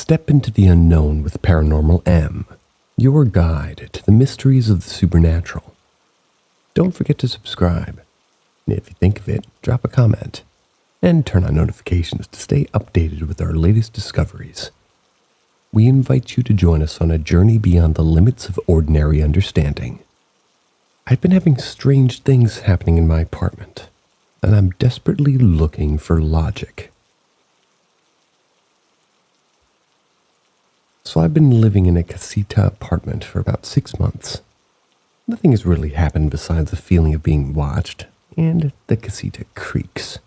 Step into the unknown with Paranormal M, your guide to the mysteries of the supernatural. Don't forget to subscribe, and if you think of it, drop a comment, and turn on notifications to stay updated with our latest discoveries. We invite you to join us on a journey beyond the limits of ordinary understanding. I've been having strange things happening in my apartment, and I'm desperately looking for logic. So I've been living in a casita apartment for about 6 months. Nothing has really happened besides the feeling of being watched, and the casita creaks.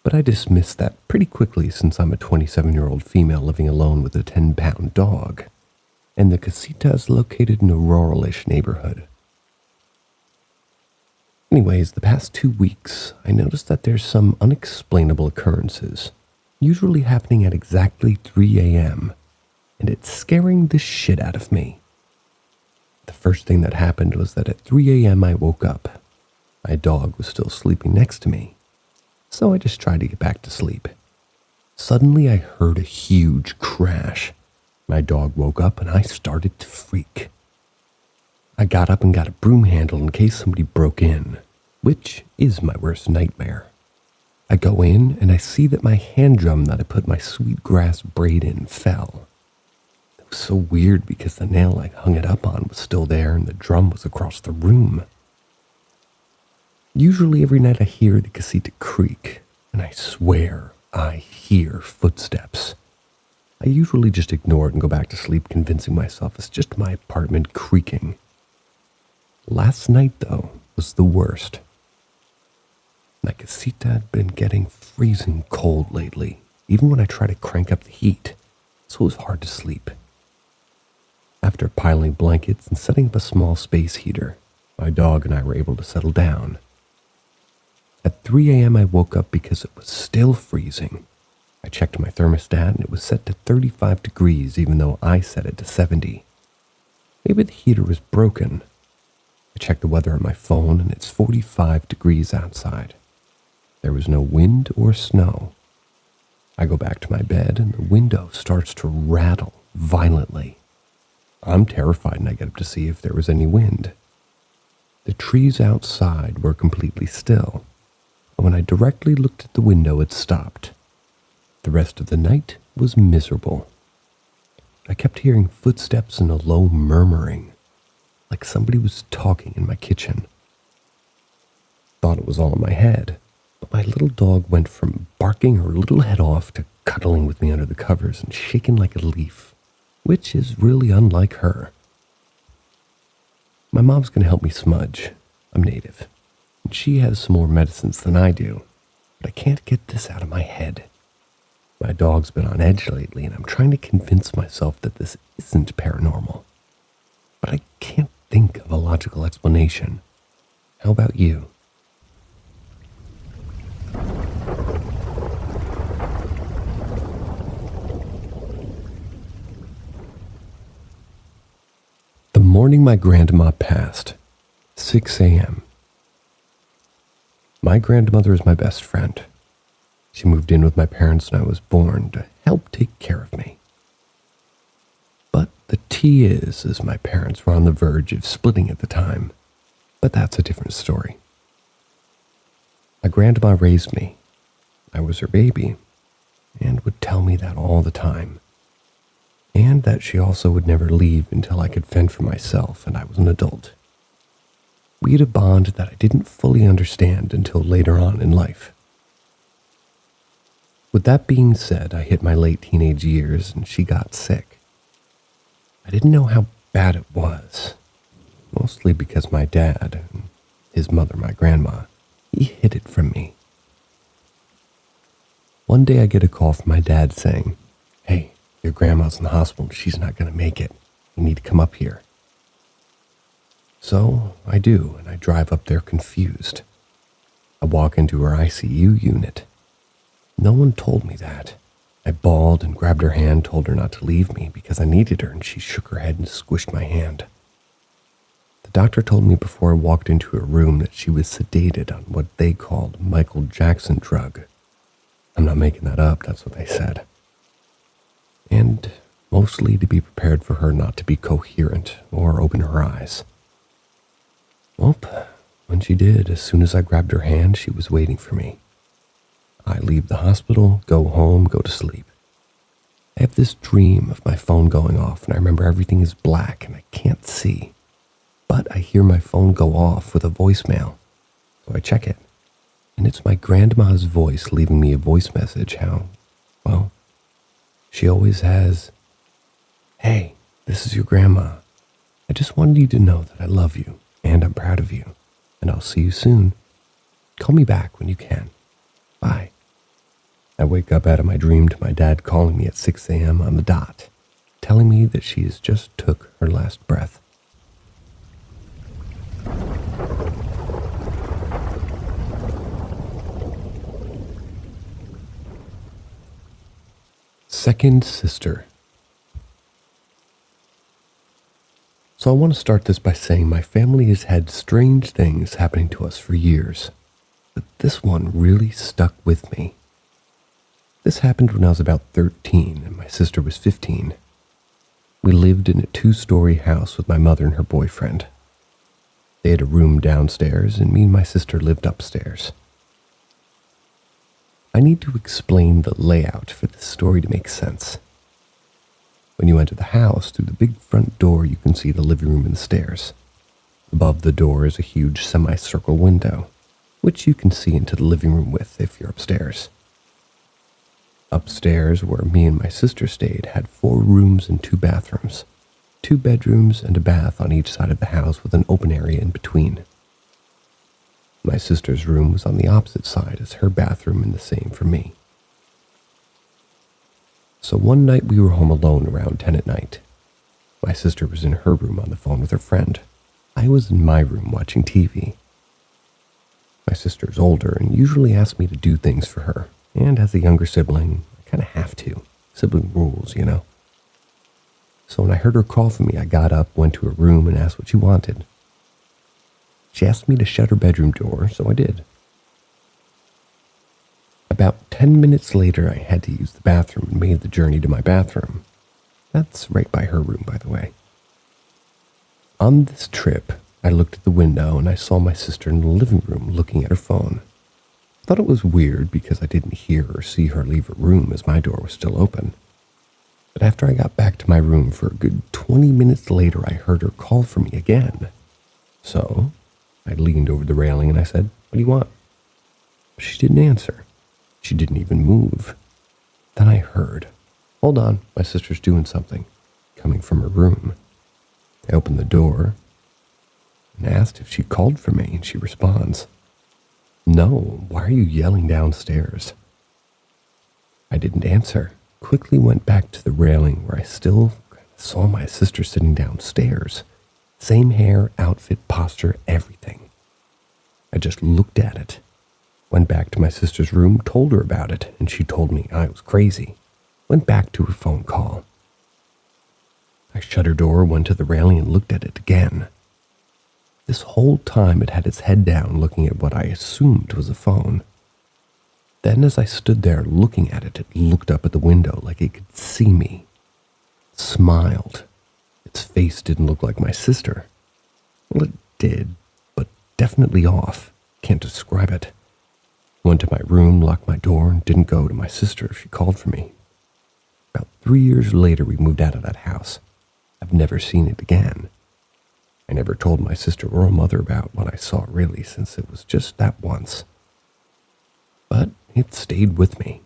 But I dismissed that pretty quickly since I'm a 27-year-old female living alone with a 10-pound dog, and the casita is located in a rural-ish neighborhood. Anyways, the past 2 weeks, I noticed that there's some unexplainable occurrences, usually happening at exactly 3 a.m., and it's scaring the shit out of me. The first thing that happened was that at 3 a.m. I woke up. My dog was still sleeping next to me, so I just tried to get back to sleep. Suddenly I heard a huge crash. My dog woke up and I started to freak. I got up and got a broom handle in case somebody broke in, which is my worst nightmare. I go in and I see that my hand drum that I put my sweetgrass braid in fell. It was so weird because the nail I hung it up on was still there and the drum was across the room. Usually every night I hear the casita creak, and I swear I hear footsteps. I usually just ignore it and go back to sleep, convincing myself it's just my apartment creaking. Last night, though, was the worst. My casita had been getting freezing cold lately, even when I try to crank up the heat, so it was hard to sleep. After piling blankets and setting up a small space heater, my dog and I were able to settle down. At 3 a.m. I woke up because it was still freezing. I checked my thermostat and it was set to 35 degrees even though I set it to 70. Maybe the heater was broken. I checked the weather on my phone and it's 45 degrees outside. There was no wind or snow. I go back to my bed and the window starts to rattle violently. I'm terrified and I get up to see if there was any wind. The trees outside were completely still, and when I directly looked at the window, it stopped. The rest of the night was miserable. I kept hearing footsteps and a low murmuring, like somebody was talking in my kitchen. Thought it was all in my head, but my little dog went from barking her little head off to cuddling with me under the covers and shaking like a leaf, which is really unlike her. My mom's going to help me smudge. I'm native, and she has some more medicines than I do, but I can't get this out of my head. My dog's been on edge lately, and I'm trying to convince myself that this isn't paranormal, but I can't think of a logical explanation. How about you? The morning my grandma passed, 6 a.m. My grandmother is my best friend. She moved in with my parents when I was born to help take care of me. But the tea is my parents were on the verge of splitting at the time, but that's a different story. My grandma raised me. I was her baby, and would tell me that all the time. And that she also would never leave until I could fend for myself and I was an adult. We had a bond that I didn't fully understand until later on in life. With that being said, I hit my late teenage years and she got sick. I didn't know how bad it was, mostly because my dad, and his mother, my grandma, he hid it from me. One day I get a call from my dad saying, "Hey, your grandma's in the hospital. She's not going to make it. You need to come up here." So I do, and I drive up there confused. I walk into her ICU unit. No one told me that. I bawled and grabbed her hand, told her not to leave me because I needed her, and she shook her head and squished my hand. The doctor told me before I walked into her room that she was sedated on what they called Michael Jackson drug. I'm not making that up, that's what they said. and mostly to be prepared for her not to be coherent or open her eyes. Well, when she did, as soon as I grabbed her hand, she was waiting for me. I leave the hospital, go home, go to sleep. I have this dream of my phone going off, and I remember everything is black and I can't see. But I hear my phone go off with a voicemail, so I check it. And it's my grandma's voice leaving me a voice message well, she always has, "Hey, this is your grandma. I just wanted you to know that I love you and I'm proud of you, and I'll see you soon. Call me back when you can. Bye." I wake up out of my dream to my dad calling me at 6 a.m. on the dot, telling me that she has just took her last breath. Second sister. So I want to start this by saying my family has had strange things happening to us for years, but this one really stuck with me. This happened when I was about 13 and my sister was 15. We lived in a 2-story house with my mother and her boyfriend. They had a room downstairs and me and my sister lived upstairs. I need to explain the layout for this story to make sense. When you enter the house, through the big front door, you can see the living room and the stairs. Above the door is a huge semicircle window, which you can see into the living room with if you're upstairs. Upstairs, where me and my sister stayed, had 4 rooms and 2 bathrooms, 2 bedrooms and a bath on each side of the house with an open area in between. My sister's room was on the opposite side as her bathroom, and the same for me. So one night we were home alone around 10 at night. My sister was in her room on the phone with her friend. I was in my room watching TV. My sister's older and usually asks me to do things for her, and as a younger sibling, I kind of have to. Sibling rules, you know. So when I heard her call for me, I got up, went to her room, and asked what she wanted. She asked me to shut her bedroom door, so I did. About 10 minutes later, I had to use the bathroom and made the journey to my bathroom. That's right by her room, by the way. On this trip, I looked at the window and I saw my sister in the living room looking at her phone. I thought it was weird because I didn't hear or see her leave her room as my door was still open. But after I got back to my room for a good 20 minutes later, I heard her call for me again. So I leaned over the railing and I said, "What do you want?" She didn't answer. She didn't even move. Then I heard, "Hold on, my sister's doing something," coming from her room. I opened the door and asked if she called for me, and she responds, "No, why are you yelling downstairs?" I didn't answer. Quickly went back to the railing where I still saw my sister sitting downstairs. Same hair, outfit, posture, everything. I just looked at it. Went back to my sister's room, told her about it, and she told me I was crazy. Went back to her phone call. I shut her door, went to the railing, and looked at it again. This whole time it had its head down looking at what I assumed was a phone. Then as I stood there looking at it, it looked up at the window like it could see me. It smiled. Its face didn't look like my sister. Well, it did, but definitely off. Can't describe it. Went to my room, locked my door, and didn't go to my sister if she called for me. About 3 years later, we moved out of that house. I've never seen it again. I never told my sister or mother about what I saw really, since it was just that once. But it stayed with me.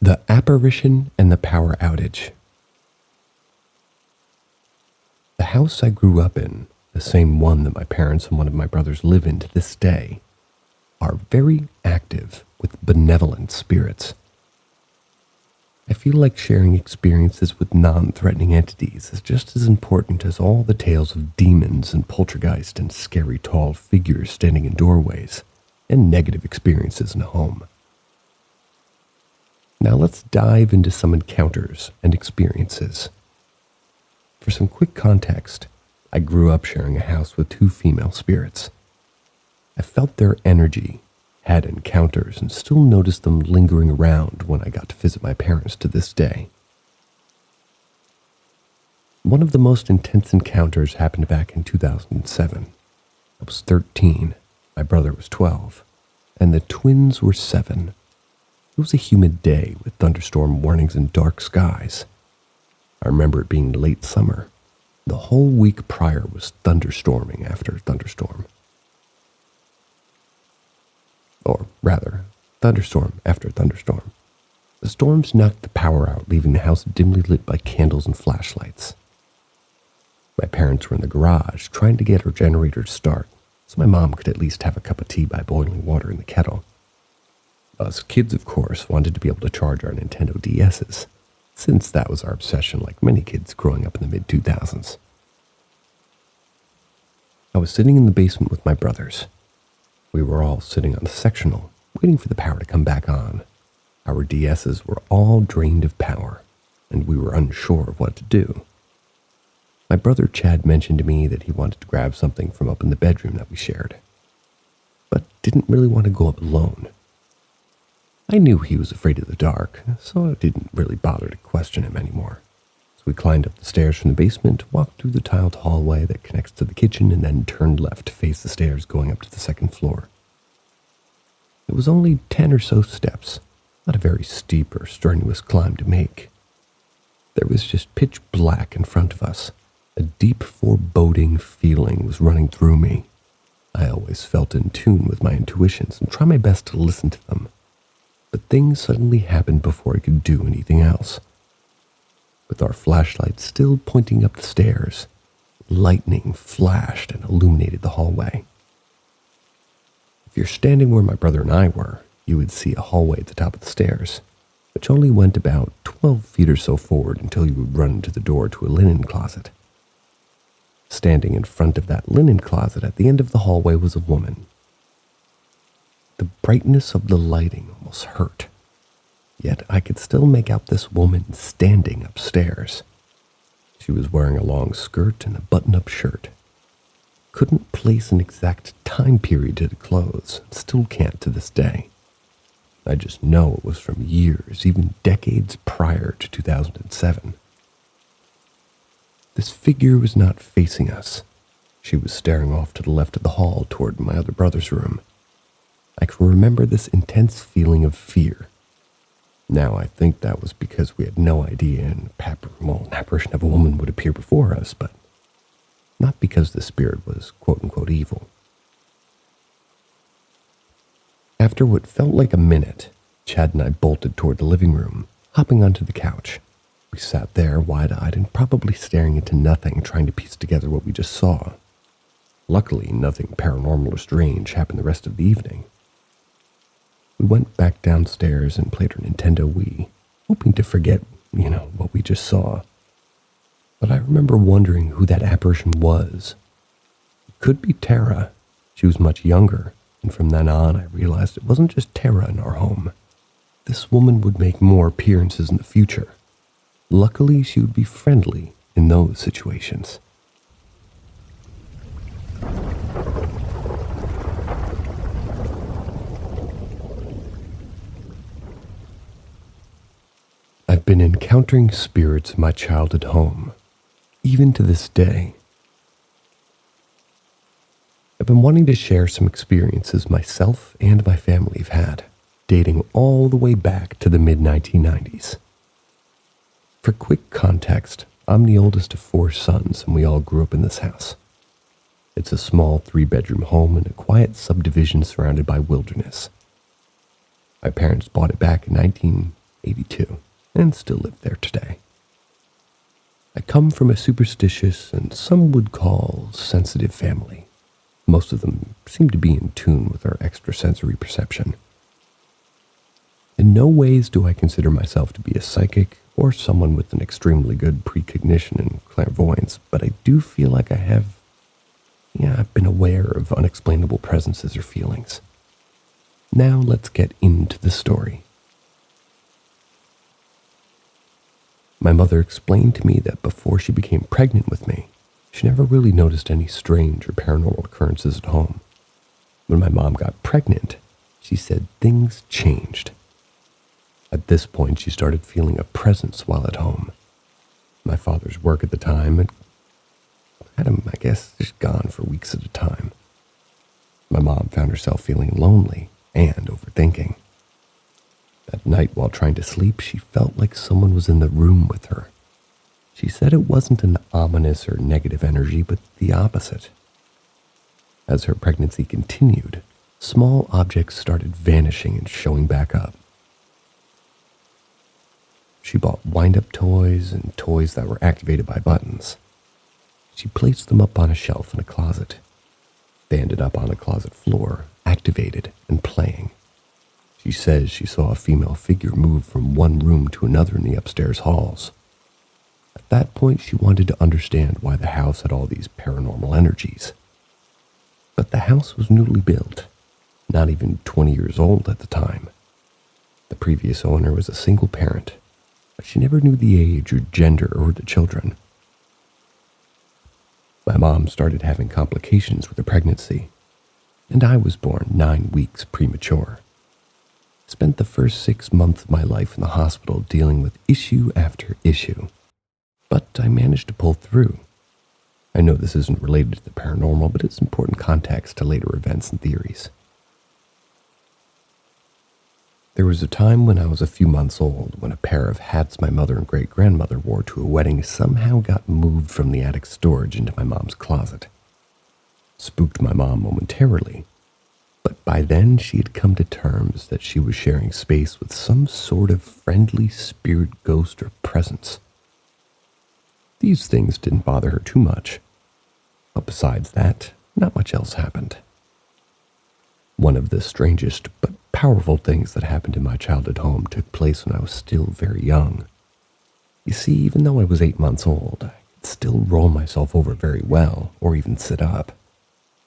The apparition and the power outage. The house I grew up in, the same one that my parents and one of my brothers live in to this day, are very active with benevolent spirits. I feel like sharing experiences with non-threatening entities is just as important as all the tales of demons and poltergeist and scary tall figures standing in doorways and negative experiences in a home. Now let's dive into some encounters and experiences. For some quick context, I grew up sharing a house with two female spirits. I felt their energy, had encounters, and still noticed them lingering around when I got to visit my parents to this day. One of the most intense encounters happened back in 2007. I was 13, my brother was 12, and the twins were 7. It was a humid day with thunderstorm warnings and dark skies. I remember it being late summer. The whole week prior was thunderstorming after thunderstorm. Or rather, thunderstorm after thunderstorm. The storms knocked the power out, leaving the house dimly lit by candles and flashlights. My parents were in the garage trying to get our generator to start, so my mom could at least have a cup of tea by boiling water in the kettle. Us kids, of course, wanted to be able to charge our Nintendo DSs, since that was our obsession like many kids growing up in the mid-2000s. I was sitting in the basement with my brothers. We were all sitting on the sectional, waiting for the power to come back on. Our DSs were all drained of power, and we were unsure of what to do. My brother Chad mentioned to me that he wanted to grab something from up in the bedroom that we shared, but didn't really want to go up alone. I knew he was afraid of the dark, so I didn't really bother to question him anymore. So we climbed up the stairs from the basement, walked through the tiled hallway that connects to the kitchen, and then turned left to face the stairs going up to the second floor. It was only 10 or so steps, not a very steep or strenuous climb to make. There was just pitch black in front of us. A deep foreboding feeling was running through me. I always felt in tune with my intuitions and tried my best to listen to them. But things suddenly happened before I could do anything else. With our flashlights still pointing up the stairs, lightning flashed and illuminated the hallway. If you're standing where my brother and I were, you would see a hallway at the top of the stairs, which only went about 12 feet or so forward until you would run into the door to a linen closet. Standing in front of that linen closet at the end of the hallway was a woman. The brightness of the lighting almost hurt, yet I could still make out this woman standing upstairs. She was wearing a long skirt and a button-up shirt. Couldn't place an exact time period to the clothes, and still can't to this day. I just know it was from years, even decades prior to 2007. This figure was not facing us. She was staring off to the left of the hall toward my other brother's room. I can remember this intense feeling of fear. Now I think that was because we had no idea an apparition of a woman would appear before us, but not because the spirit was quote-unquote evil. After what felt like a minute, Chad and I bolted toward the living room, hopping onto the couch. We sat there wide-eyed and probably staring into nothing, trying to piece together what we just saw. Luckily, nothing paranormal or strange happened the rest of the evening. We went back downstairs and played our Nintendo Wii, hoping to forget, what we just saw. But I remember wondering who that apparition was. It could be Tara. She was much younger, and from then on I realized it wasn't just Tara in our home. This woman would make more appearances in the future. Luckily, she would be friendly in those situations. I've been encountering spirits in my childhood home, even to this day. I've been wanting to share some experiences myself and my family have had, dating all the way back to the mid-1990s. For quick context, I'm the oldest of 4 sons, and we all grew up in this house. It's a small 3-bedroom home in a quiet subdivision surrounded by wilderness. My parents bought it back in 1982 and still live there today. I come from a superstitious and some would call sensitive family. Most of them seem to be in tune with our extrasensory perception. In no ways do I consider myself to be a psychic or someone with an extremely good precognition and clairvoyance, but I do feel like I've been aware of unexplainable presences or feelings. Now let's get into the story. My mother explained to me that before she became pregnant with me, She never really noticed any strange or paranormal occurrences at home. When my mom got pregnant, she said things changed. At this point, she started feeling a presence while at home. My father's work at the time had him, I guess, just gone for weeks at a time. My mom found herself feeling lonely and overthinking. At night, while trying to sleep, she felt like someone was in the room with her. She said it wasn't an ominous or negative energy, but the opposite. As her pregnancy continued, small objects started vanishing and showing back up. She bought wind-up toys and toys that were activated by buttons. She placed them up on a shelf in a closet. They ended up on a closet floor, activated and playing. She says she saw a female figure move from one room to another in the upstairs halls. At that point, she wanted to understand why the house had all these paranormal energies. But the house was newly built, not even 20 years old at the time. The previous owner was a single parent, but she never knew the age or gender or the children. My mom started having complications with the pregnancy, and I was born 9 weeks premature. Spent the first 6 months of my life in the hospital dealing with issue after issue, but I managed to pull through. I know this isn't related to the paranormal, but it's important context to later events and theories. There was a time when I was a few months old when a pair of hats my mother and great-grandmother wore to a wedding somehow got moved from the attic storage into my mom's closet. Spooked my mom momentarily, but by then she had come to terms that she was sharing space with some sort of friendly spirit ghost or presence. These things didn't bother her too much, but besides that, not much else happened. One of the strangest but powerful things that happened in my childhood home took place when I was still very young. You see, even though I was 8 months old, I could still roll myself over very well, or even sit up.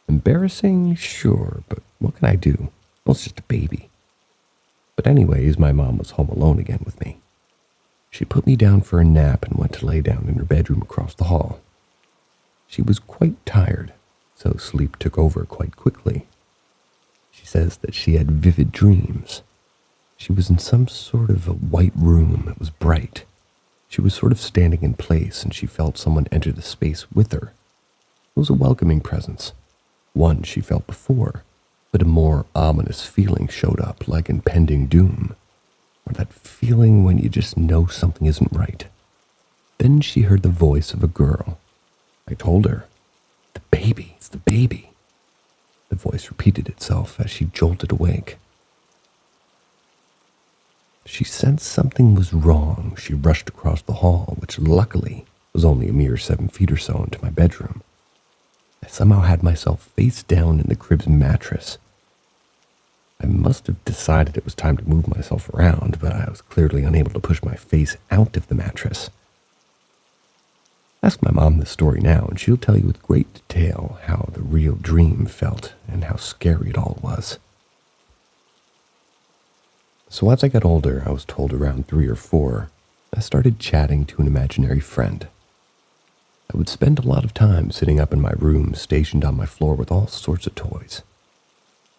Embarrassing? Sure, but what can I do? I was just a baby. But anyways, my mom was home alone again with me. She put me down for a nap and went to lay down in her bedroom across the hall. She was quite tired, so sleep took over quite quickly. She says that she had vivid dreams. She was in some sort of a white room. It was bright. She was sort of standing in place, and she felt someone enter the space with her. It was a welcoming presence, one she felt before, but a more ominous feeling showed up, like impending doom, or that feeling when you just know something isn't right. Then she heard the voice of a girl. I told her, "The baby, it's the baby." The voice repeated itself as she jolted awake. She sensed something was wrong. She rushed across the hall, which luckily was only a mere 7 feet or so into my bedroom. I somehow had myself face down in the crib's mattress. I must have decided it was time to move myself around, but I was clearly unable to push my face out of the mattress. Ask my mom this story now, and she'll tell you with great detail how the real dream felt and how scary it all was. So as I got older, I was told around 3 or 4, I started chatting to an imaginary friend. I would spend a lot of time sitting up in my room, stationed on my floor with all sorts of toys.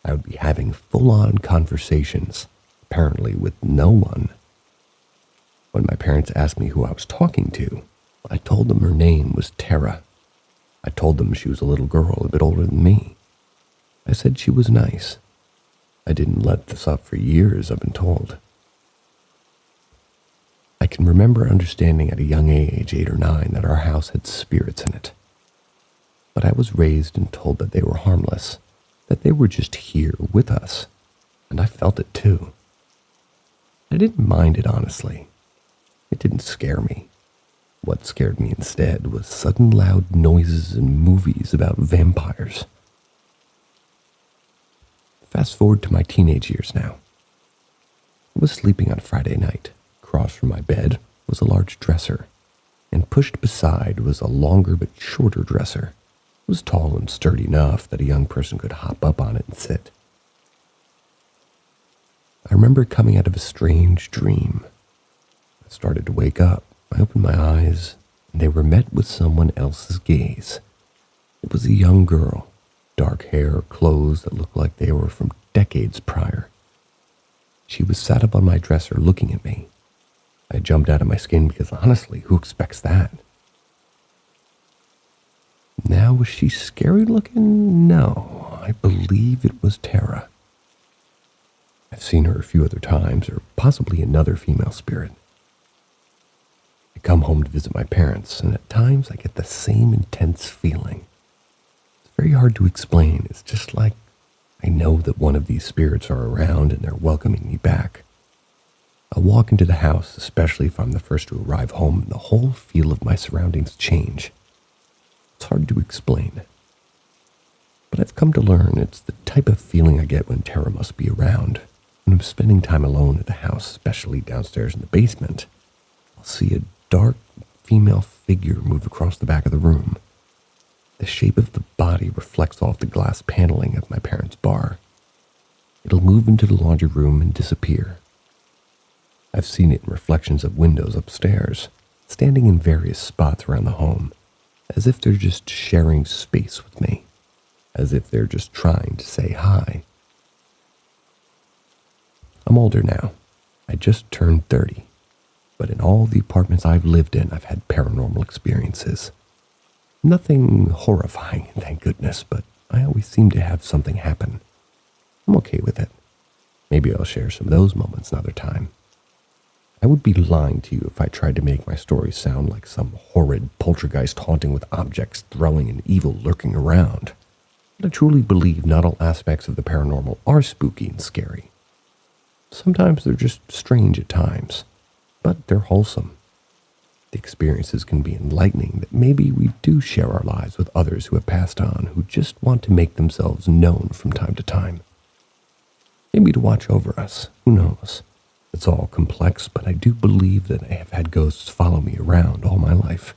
I would be having full-on conversations, apparently with no one. When my parents asked me who I was talking to, I told them her name was Tara. I told them she was a little girl a bit older than me. I said she was nice. I didn't let this up for years, I've been told. I can remember understanding at a young age, 8 or 9, that our house had spirits in it. But I was raised and told that they were harmless, that they were just here with us, and I felt it too. I didn't mind it, honestly. It didn't scare me. What scared me instead was sudden loud noises and movies about vampires. Fast forward to my teenage years now. I was sleeping on a Friday night. Across from my bed was a large dresser, and pushed beside was a longer but shorter dresser. It was tall and sturdy enough that a young person could hop up on it and sit. I remember coming out of a strange dream. I started to wake up. I opened my eyes, and they were met with someone else's gaze. It was a young girl, dark hair, clothes that looked like they were from decades prior. She was sat up on my dresser looking at me. I jumped out of my skin because honestly, who expects that? Now, was she scary looking? No, I believe it was Tara. I've seen her a few other times, or possibly another female spirit. I come home to visit my parents, and at times I get the same intense feeling. It's very hard to explain. It's just like I know that one of these spirits are around and they're welcoming me back. I'll walk into the house, especially if I'm the first to arrive home, and the whole feel of my surroundings change. It's hard to explain. But I've come to learn it's the type of feeling I get when Tara must be around. When I'm spending time alone at the house, especially downstairs in the basement, I'll see a dark female figure move across the back of the room. The shape of the body reflects off the glass paneling of my parents' bar. It'll move into the laundry room and disappear. I've seen it in reflections of windows upstairs, standing in various spots around the home, as if they're just sharing space with me, as if they're just trying to say hi. I'm older now. I just turned 30, but in all the apartments I've lived in, I've had paranormal experiences. Nothing horrifying, thank goodness, but I always seem to have something happen. I'm okay with it. Maybe I'll share some of those moments another time. I would be lying to you if I tried to make my story sound like some horrid poltergeist haunting with objects throwing and evil lurking around. But I truly believe not all aspects of the paranormal are spooky and scary. Sometimes they're just strange at times, but they're wholesome. The experiences can be enlightening that maybe we do share our lives with others who have passed on, who just want to make themselves known from time to time. Maybe to watch over us, who knows? It's all complex, but I do believe that I have had ghosts follow me around all my life.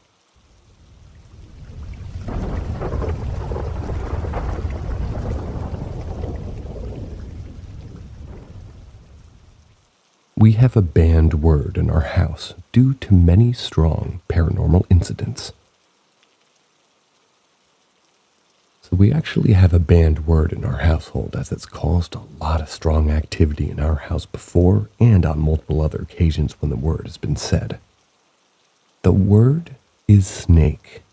We have a banned word in our house due to many strong paranormal incidents. So we actually have a banned word in our household, as it's caused a lot of strong activity in our house before and on multiple other occasions when the word has been said. The word is snake,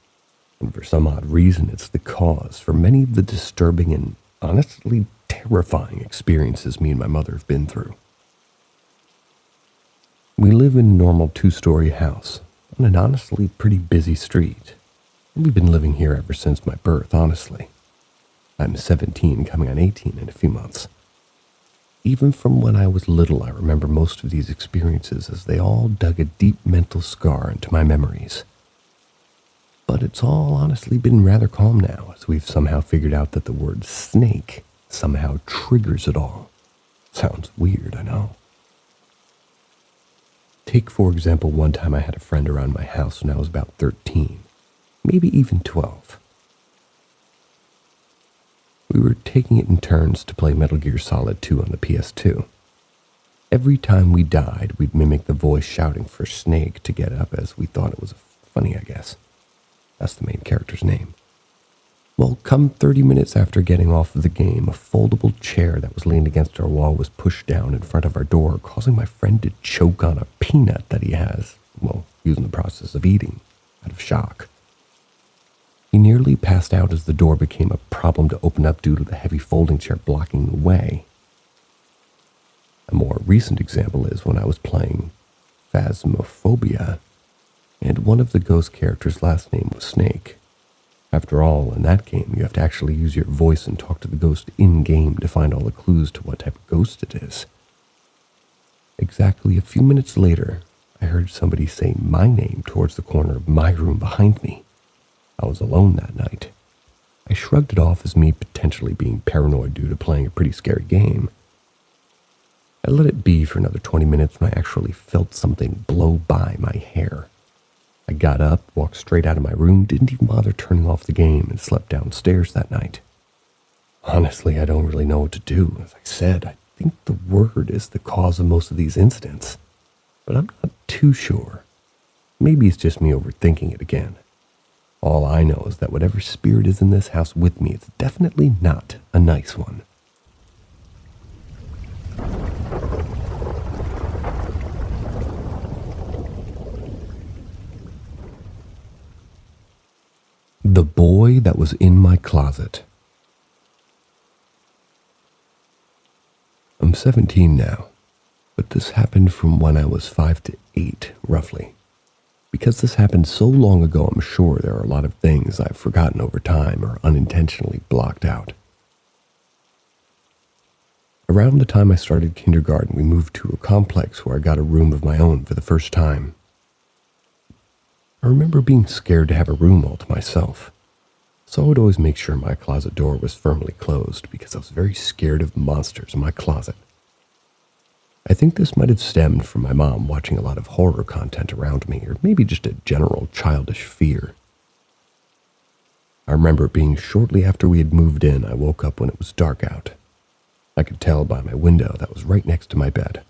and for some odd reason it's the cause for many of the disturbing and honestly terrifying experiences me and my mother have been through. We live in a normal 2-story house on an honestly pretty busy street. We've been living here ever since my birth, honestly. I'm 17, coming on 18 in a few months. Even from when I was little, I remember most of these experiences as they all dug a deep mental scar into my memories. But it's all honestly been rather calm now, as we've somehow figured out that the word snake somehow triggers it all. Sounds weird, I know. Take, for example, one time I had a friend around my house when I was about 13. Maybe even 12. We were taking it in turns to play Metal Gear Solid 2 on the PS2. Every time we died, we'd mimic the voice shouting for Snake to get up, as we thought it was funny, I guess. That's the main character's name. Well, come 30 minutes after getting off of the game, a foldable chair that was leaned against our wall was pushed down in front of our door, causing my friend to choke on a peanut that he was in the process of eating, out of shock. He nearly passed out as the door became a problem to open up due to the heavy folding chair blocking the way. A more recent example is when I was playing Phasmophobia, and one of the ghost characters' last name was Snake. After all, in that game, you have to actually use your voice and talk to the ghost in-game to find all the clues to what type of ghost it is. Exactly a few minutes later, I heard somebody say my name towards the corner of my room behind me. I was alone that night. I shrugged it off as me potentially being paranoid due to playing a pretty scary game. I let it be for another 20 minutes when I actually felt something blow by my hair. I got up, walked straight out of my room, didn't even bother turning off the game, and slept downstairs that night. Honestly, I don't really know what to do. As I said, I think the word is the cause of most of these incidents, but I'm not too sure. maybe it's just me overthinking it again. All I know is that whatever spirit is in this house with me, it's definitely not a nice one. The boy that was in my closet. I'm 17 now, but this happened from when I was 5 to 8, roughly. Because this happened so long ago, I'm sure there are a lot of things I've forgotten over time or unintentionally blocked out. Around the time I started kindergarten, we moved to a complex where I got a room of my own for the first time. I remember being scared to have a room all to myself, so I would always make sure my closet door was firmly closed because I was very scared of monsters in my closet. I think this might have stemmed from my mom watching a lot of horror content around me, or maybe just a general childish fear. I remember it being shortly after we had moved in, I woke up when it was dark out. I could tell by my window that was right next to my bed.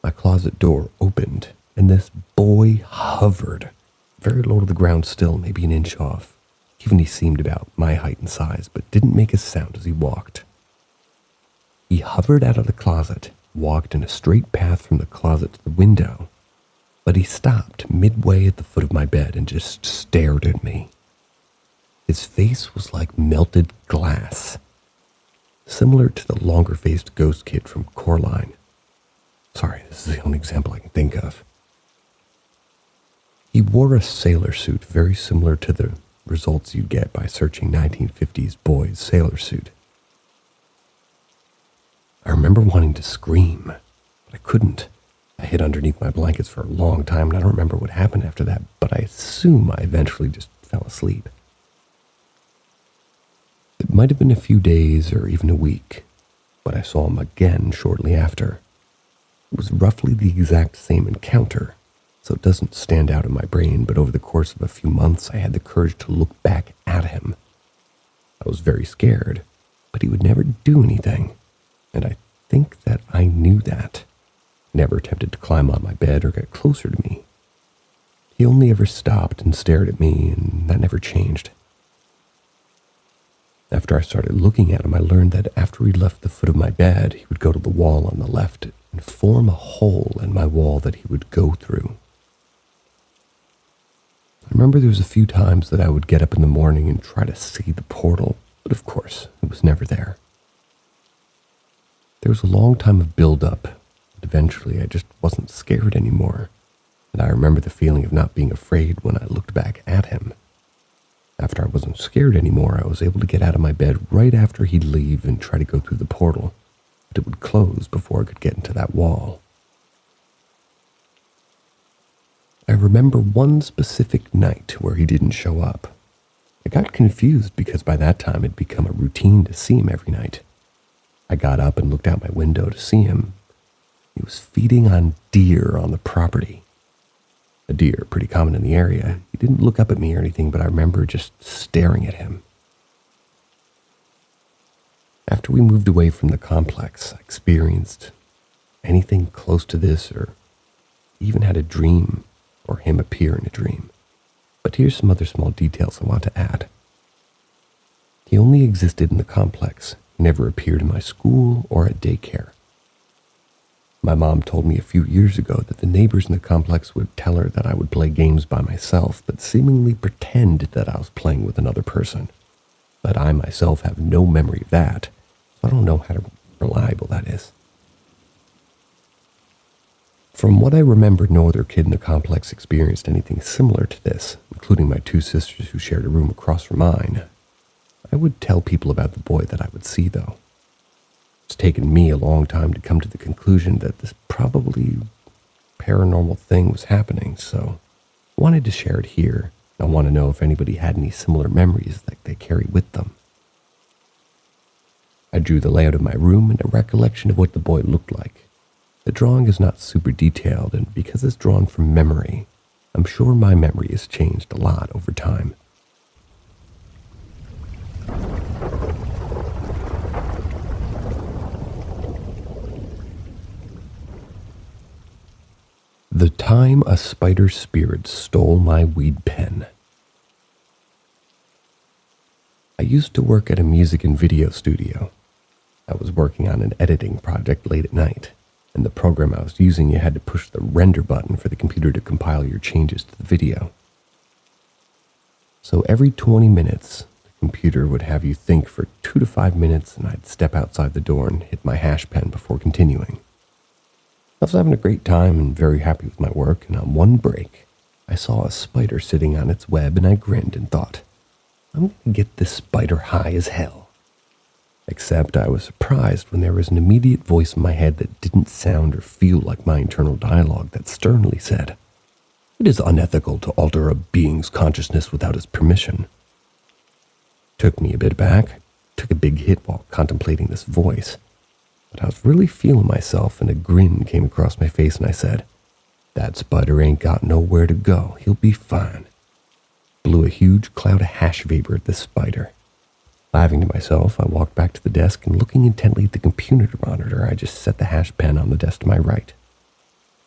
My closet door opened, and this boy hovered, very low to the ground still, maybe an inch off. Even he seemed about my height and size, but didn't make a sound as he walked. He hovered out of the closet, walked in a straight path from the closet to the window, but he stopped midway at the foot of my bed and just stared at me. His face was like melted glass, similar to the longer-faced ghost kid from Coraline. Sorry, this is the only example I can think of. He wore a sailor suit very similar to the results you'd get by searching 1950s boys sailor suit. I remember wanting to scream, but I couldn't. I hid underneath my blankets for a long time, and I don't remember what happened after that, but I assume I eventually just fell asleep. It might have been a few days or even a week, but I saw him again shortly after. It was roughly the exact same encounter, so it doesn't stand out in my brain, but over the course of a few months, I had the courage to look back at him. I was very scared, but he would never do anything, and I think that I knew that. He never attempted to climb on my bed or get closer to me. He only ever stopped and stared at me, and that never changed. After I started looking at him, I learned that after he left the foot of my bed, he would go to the wall on the left and form a hole in my wall that he would go through. I remember there was a few times that I would get up in the morning and try to see the portal, but of course, it was never there. There was a long time of build-up, but eventually I just wasn't scared anymore, and I remember the feeling of not being afraid when I looked back at him. After I wasn't scared anymore, I was able to get out of my bed right after he'd leave and try to go through the portal, but it would close before I could get into that wall. I remember one specific night where he didn't show up. I got confused because by that time it'd become a routine to see him every night. I got up and looked out my window to see him. He was feeding on deer on the property. A deer, pretty common in the area. He didn't look up at me or anything, but I remember just staring at him. After we moved away from the complex, I experienced anything close to this, or even had a dream or him appear in a dream. But here's some other small details I want to add. He only existed in the complex. He never appeared in my school or at daycare. My mom told me a few years ago that the neighbors in the complex would tell her that I would play games by myself, but seemingly pretend that I was playing with another person. But I myself have no memory of that, so I don't know how reliable that is. From what I remember, no other kid in the complex experienced anything similar to this, including my two sisters who shared a room across from mine. I would tell people about the boy that I would see, though. It's taken me a long time to come to the conclusion that this probably paranormal thing was happening, so I wanted to share it here. I want to know if anybody had any similar memories that they carry with them. I drew the layout of my room and a recollection of what the boy looked like. The drawing is not super detailed, and because it's drawn from memory, I'm sure my memory has changed a lot over time. The time a spider spirit stole my weed pen. I used to work at a music and video studio. I was working on an editing project late at night, and the program I was using, you had to push the render button for the computer to compile your changes to the video. So every 20 minutes, the computer would have you think for 2 to 5 minutes, and I'd step outside the door and hit my hash pen before continuing. I was having a great time and very happy with my work, and on one break, I saw a spider sitting on its web, and I grinned and thought, I'm going to get this spider high as hell. Except I was surprised when there was an immediate voice in my head that didn't sound or feel like my internal dialogue that sternly said, "It is unethical to alter a being's consciousness without his permission." Took me a bit aback, took a big hit while contemplating this voice. But I was really feeling myself, and a grin came across my face, and I said, "That spider ain't got nowhere to go. He'll be fine." Blew a huge cloud of hash vapor at this spider. Laughing to myself, I walked back to the desk, and looking intently at the computer monitor, I just set the hash pen on the desk to my right.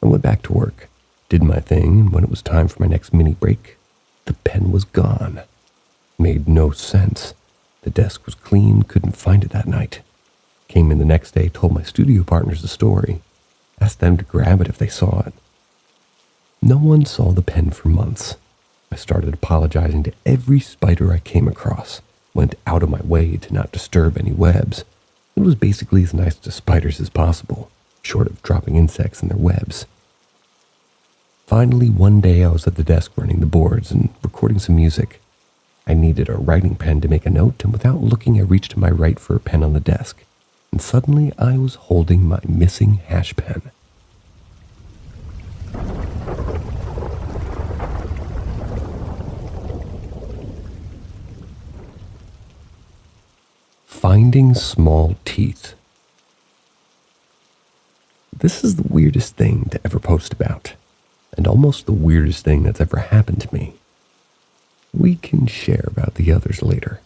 I went back to work, did my thing, and when it was time for my next mini break, the pen was gone. Made no sense. The desk was clean, couldn't find it that night. Came in the next day, told my studio partners the story, asked them to grab it if they saw it. No one saw the pen for months. I started apologizing to every spider I came across, went out of my way to not disturb any webs. It was basically as nice to spiders as possible, short of dropping insects in their webs. Finally, one day I was at the desk running the boards and recording some music. I needed a writing pen to make a note, and without looking, I reached to my right for a pen on the desk. And suddenly I was holding my missing hash pen. Finding small teeth. This is the weirdest thing to ever post about, and almost the weirdest thing that's ever happened to me. We can share about the others later.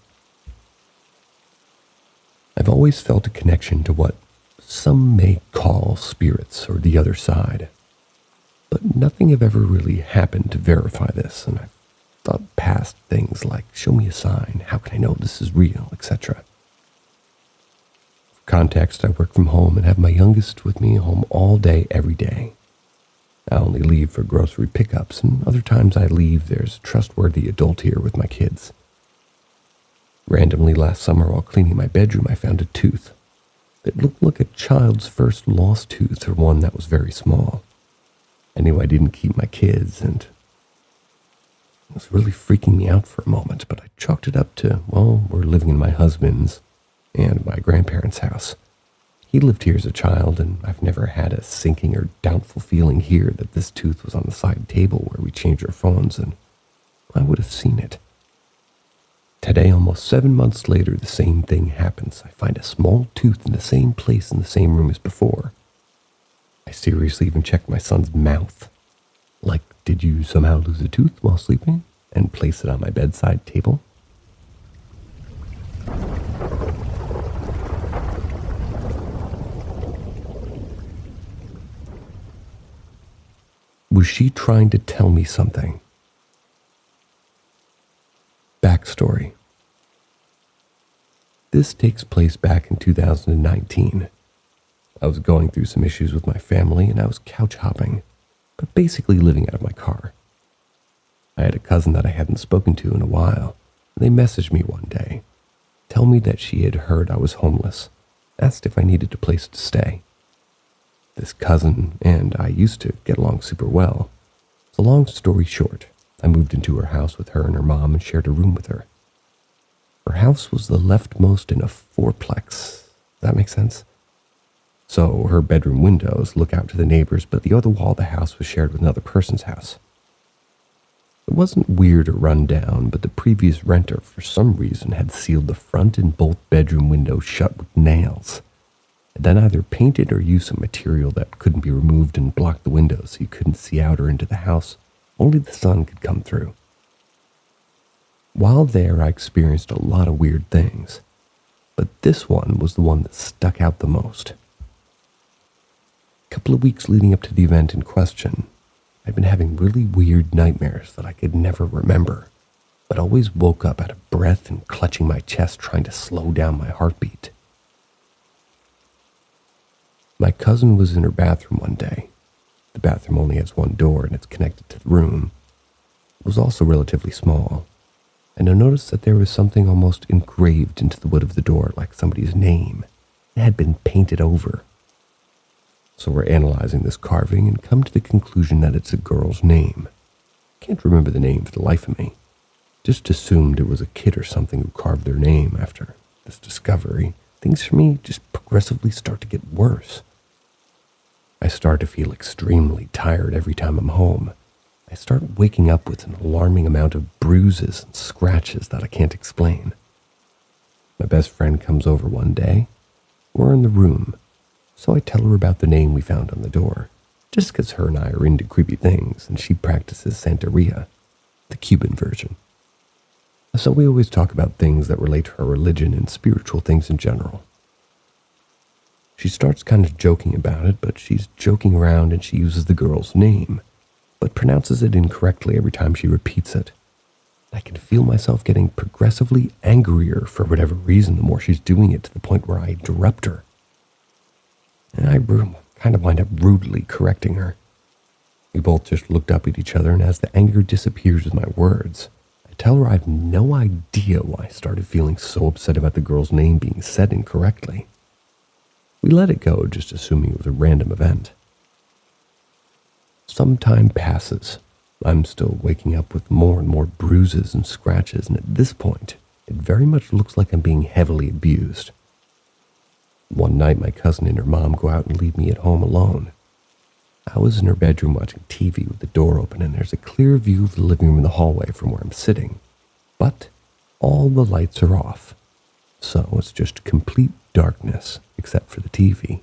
I've always felt a connection to what some may call spirits or the other side, but nothing have ever really happened to verify this, and I've thought past things like, show me a sign, how can I know this is real, etc. For context, I work from home and have my youngest with me home all day, every day. I only leave for grocery pickups, and other times I leave, there's a trustworthy adult here with my kids. Randomly last summer while cleaning my bedroom, I found a tooth. It looked like a child's first lost tooth, or one that was very small. I knew I didn't keep my kids, and it was really freaking me out for a moment, but I chalked it up to, well, we're living in my husband's and my grandparents' house. He lived here as a child, and I've never had a sinking or doubtful feeling here that this tooth was on the side table where we change our phones, and I would have seen it. Today, almost 7 months later, the same thing happens. I find a small tooth in the same place in the same room as before. I seriously even checked my son's mouth. Like, did you somehow lose a tooth while sleeping? And place it on my bedside table? Was she trying to tell me something? Backstory. This takes place back in 2019. I was going through some issues with my family, and I was couch hopping, but basically living out of my car. I had a cousin that I hadn't spoken to in a while, and they messaged me one day, tell me that she had heard I was homeless, asked if I needed a place to stay. This cousin and I used to get along super well. So long story short, I moved into her house with her and her mom and shared a room with her. Her house was the leftmost in a fourplex. That makes sense? So her bedroom windows look out to the neighbors, but the other wall of the house was shared with another person's house. It wasn't weird or run down, but the previous renter, for some reason, had sealed the front and both bedroom windows shut with nails, and then either painted or used some material that couldn't be removed and blocked the windows so you couldn't see out or into the house. Only the sun could come through. While there, I experienced a lot of weird things, but this one was the one that stuck out the most. A couple of weeks leading up to the event in question, I'd been having really weird nightmares that I could never remember, but always woke up out of breath and clutching my chest trying to slow down my heartbeat. My cousin was in her bathroom one day. The bathroom only has one door and it's connected to the room. It was also relatively small, and I noticed that there was something almost engraved into the wood of the door, like somebody's name. It had been painted over. So we're analyzing this carving and come to the conclusion that it's a girl's name. Can't remember the name for the life of me. Just assumed it was a kid or something who carved their name. After this discovery, things for me just progressively start to get worse. I start to feel extremely tired every time I'm home. I start waking up with an alarming amount of bruises and scratches that I can't explain. My best friend comes over one day. We're in the room, so I tell her about the name we found on the door, just because her and I are into creepy things and she practices Santeria, the Cuban version. So we always talk about things that relate to her religion and spiritual things in general. She starts kind of joking about it, but she's joking around and she uses the girl's name, but pronounces it incorrectly every time she repeats it. I can feel myself getting progressively angrier for whatever reason the more she's doing it, to the point where I interrupt her. And I kind of wind up rudely correcting her. We both just looked up at each other, and as the anger disappears with my words, I tell her I have no idea why I started feeling so upset about the girl's name being said incorrectly. We let it go, just assuming it was a random event. Some time passes. I'm still waking up with more and more bruises and scratches, and at this point, it very much looks like I'm being heavily abused. One night, my cousin and her mom go out and leave me at home alone. I was in her bedroom watching TV with the door open, and there's a clear view of the living room and the hallway from where I'm sitting. But all the lights are off, so it's just complete darkness except for the TV.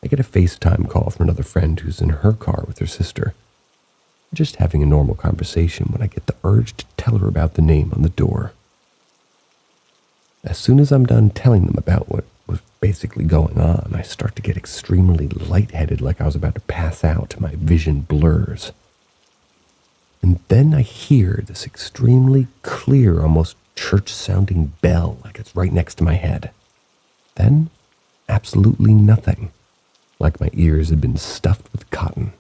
I get a FaceTime call from another friend who's in her car with her sister. We're just having a normal conversation when I get the urge to tell her about the name on the door. As soon as I'm done telling them about what was basically going on, I start to get extremely lightheaded, like I was about to pass out. My vision blurs. And then I hear this extremely clear, almost church-sounding bell, like it's right next to my head. Then, absolutely nothing, like my ears had been stuffed with cotton.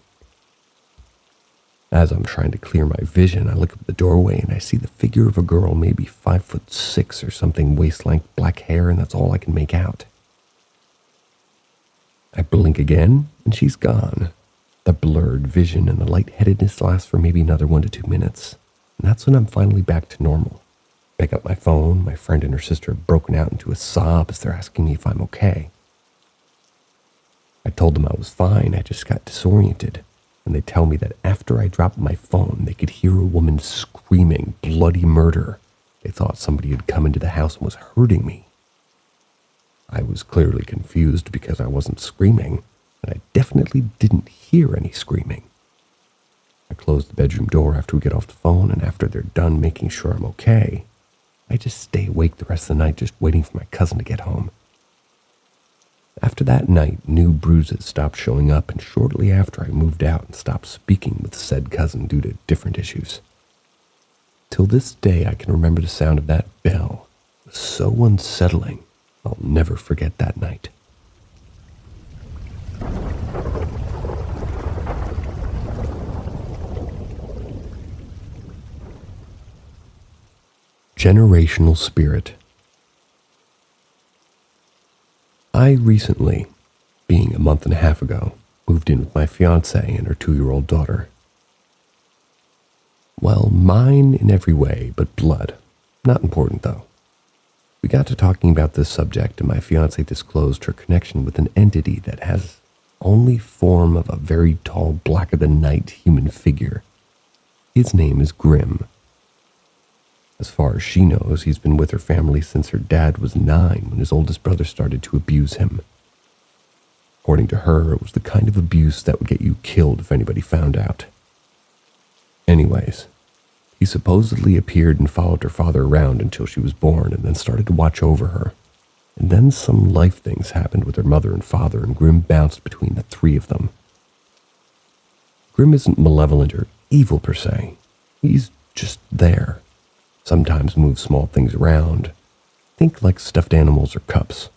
As I'm trying to clear my vision, I look up at the doorway and I see the figure of a girl, maybe 5'6" or something, waist-length, black hair, and that's all I can make out. I blink again, and she's gone. The blurred vision and the lightheadedness lasts for maybe another 1 to 2 minutes, and that's when I'm finally back to normal. Pick up my phone. My friend and her sister have broken out into a sob as they're asking me if I'm okay. I told them I was fine, I just got disoriented. And they tell me that after I dropped my phone, they could hear a woman screaming bloody murder. They thought somebody had come into the house and was hurting me. I was clearly confused because I wasn't screaming, and I definitely didn't hear any screaming. I close the bedroom door after we get off the phone, and after they're done making sure I'm okay, I just stay awake the rest of the night just waiting for my cousin to get home. After that night, new bruises stopped showing up, and shortly after I moved out and stopped speaking with said cousin due to different issues. Till this day, I can remember the sound of that bell. It was so unsettling, I'll never forget that night. Generational Spirit. I recently, being a month and a half ago, moved in with my fiancée and her 2-year-old daughter. Well, mine in every way, but blood. Not important, though. We got to talking about this subject, and my fiancée disclosed her connection with an entity that has only form of a very tall, blacker-than-night human figure. His name is Grim. As far as she knows, he's been with her family since her dad was 9 when his oldest brother started to abuse him. According to her, it was the kind of abuse that would get you killed if anybody found out. Anyways, he supposedly appeared and followed her father around until she was born and then started to watch over her. And then some life things happened with her mother and father, and Grim bounced between the 3 of them. Grim isn't malevolent or evil per se. He's just there. Sometimes moves small things around. Think like stuffed animals or cups.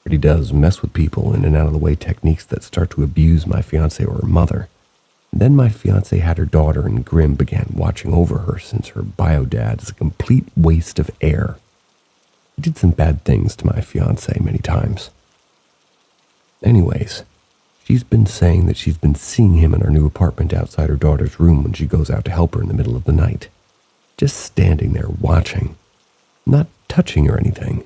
But he does mess with people in and out of the way techniques that start to abuse my fiancée or her mother. And then my fiancée had her daughter and Grim began watching over her since her bio dad is a complete waste of air. He did some bad things to my fiancée many times. Anyways, she's been saying that she's been seeing him in her new apartment outside her daughter's room when she goes out to help her in the middle of the night. Just standing there watching, not touching or anything.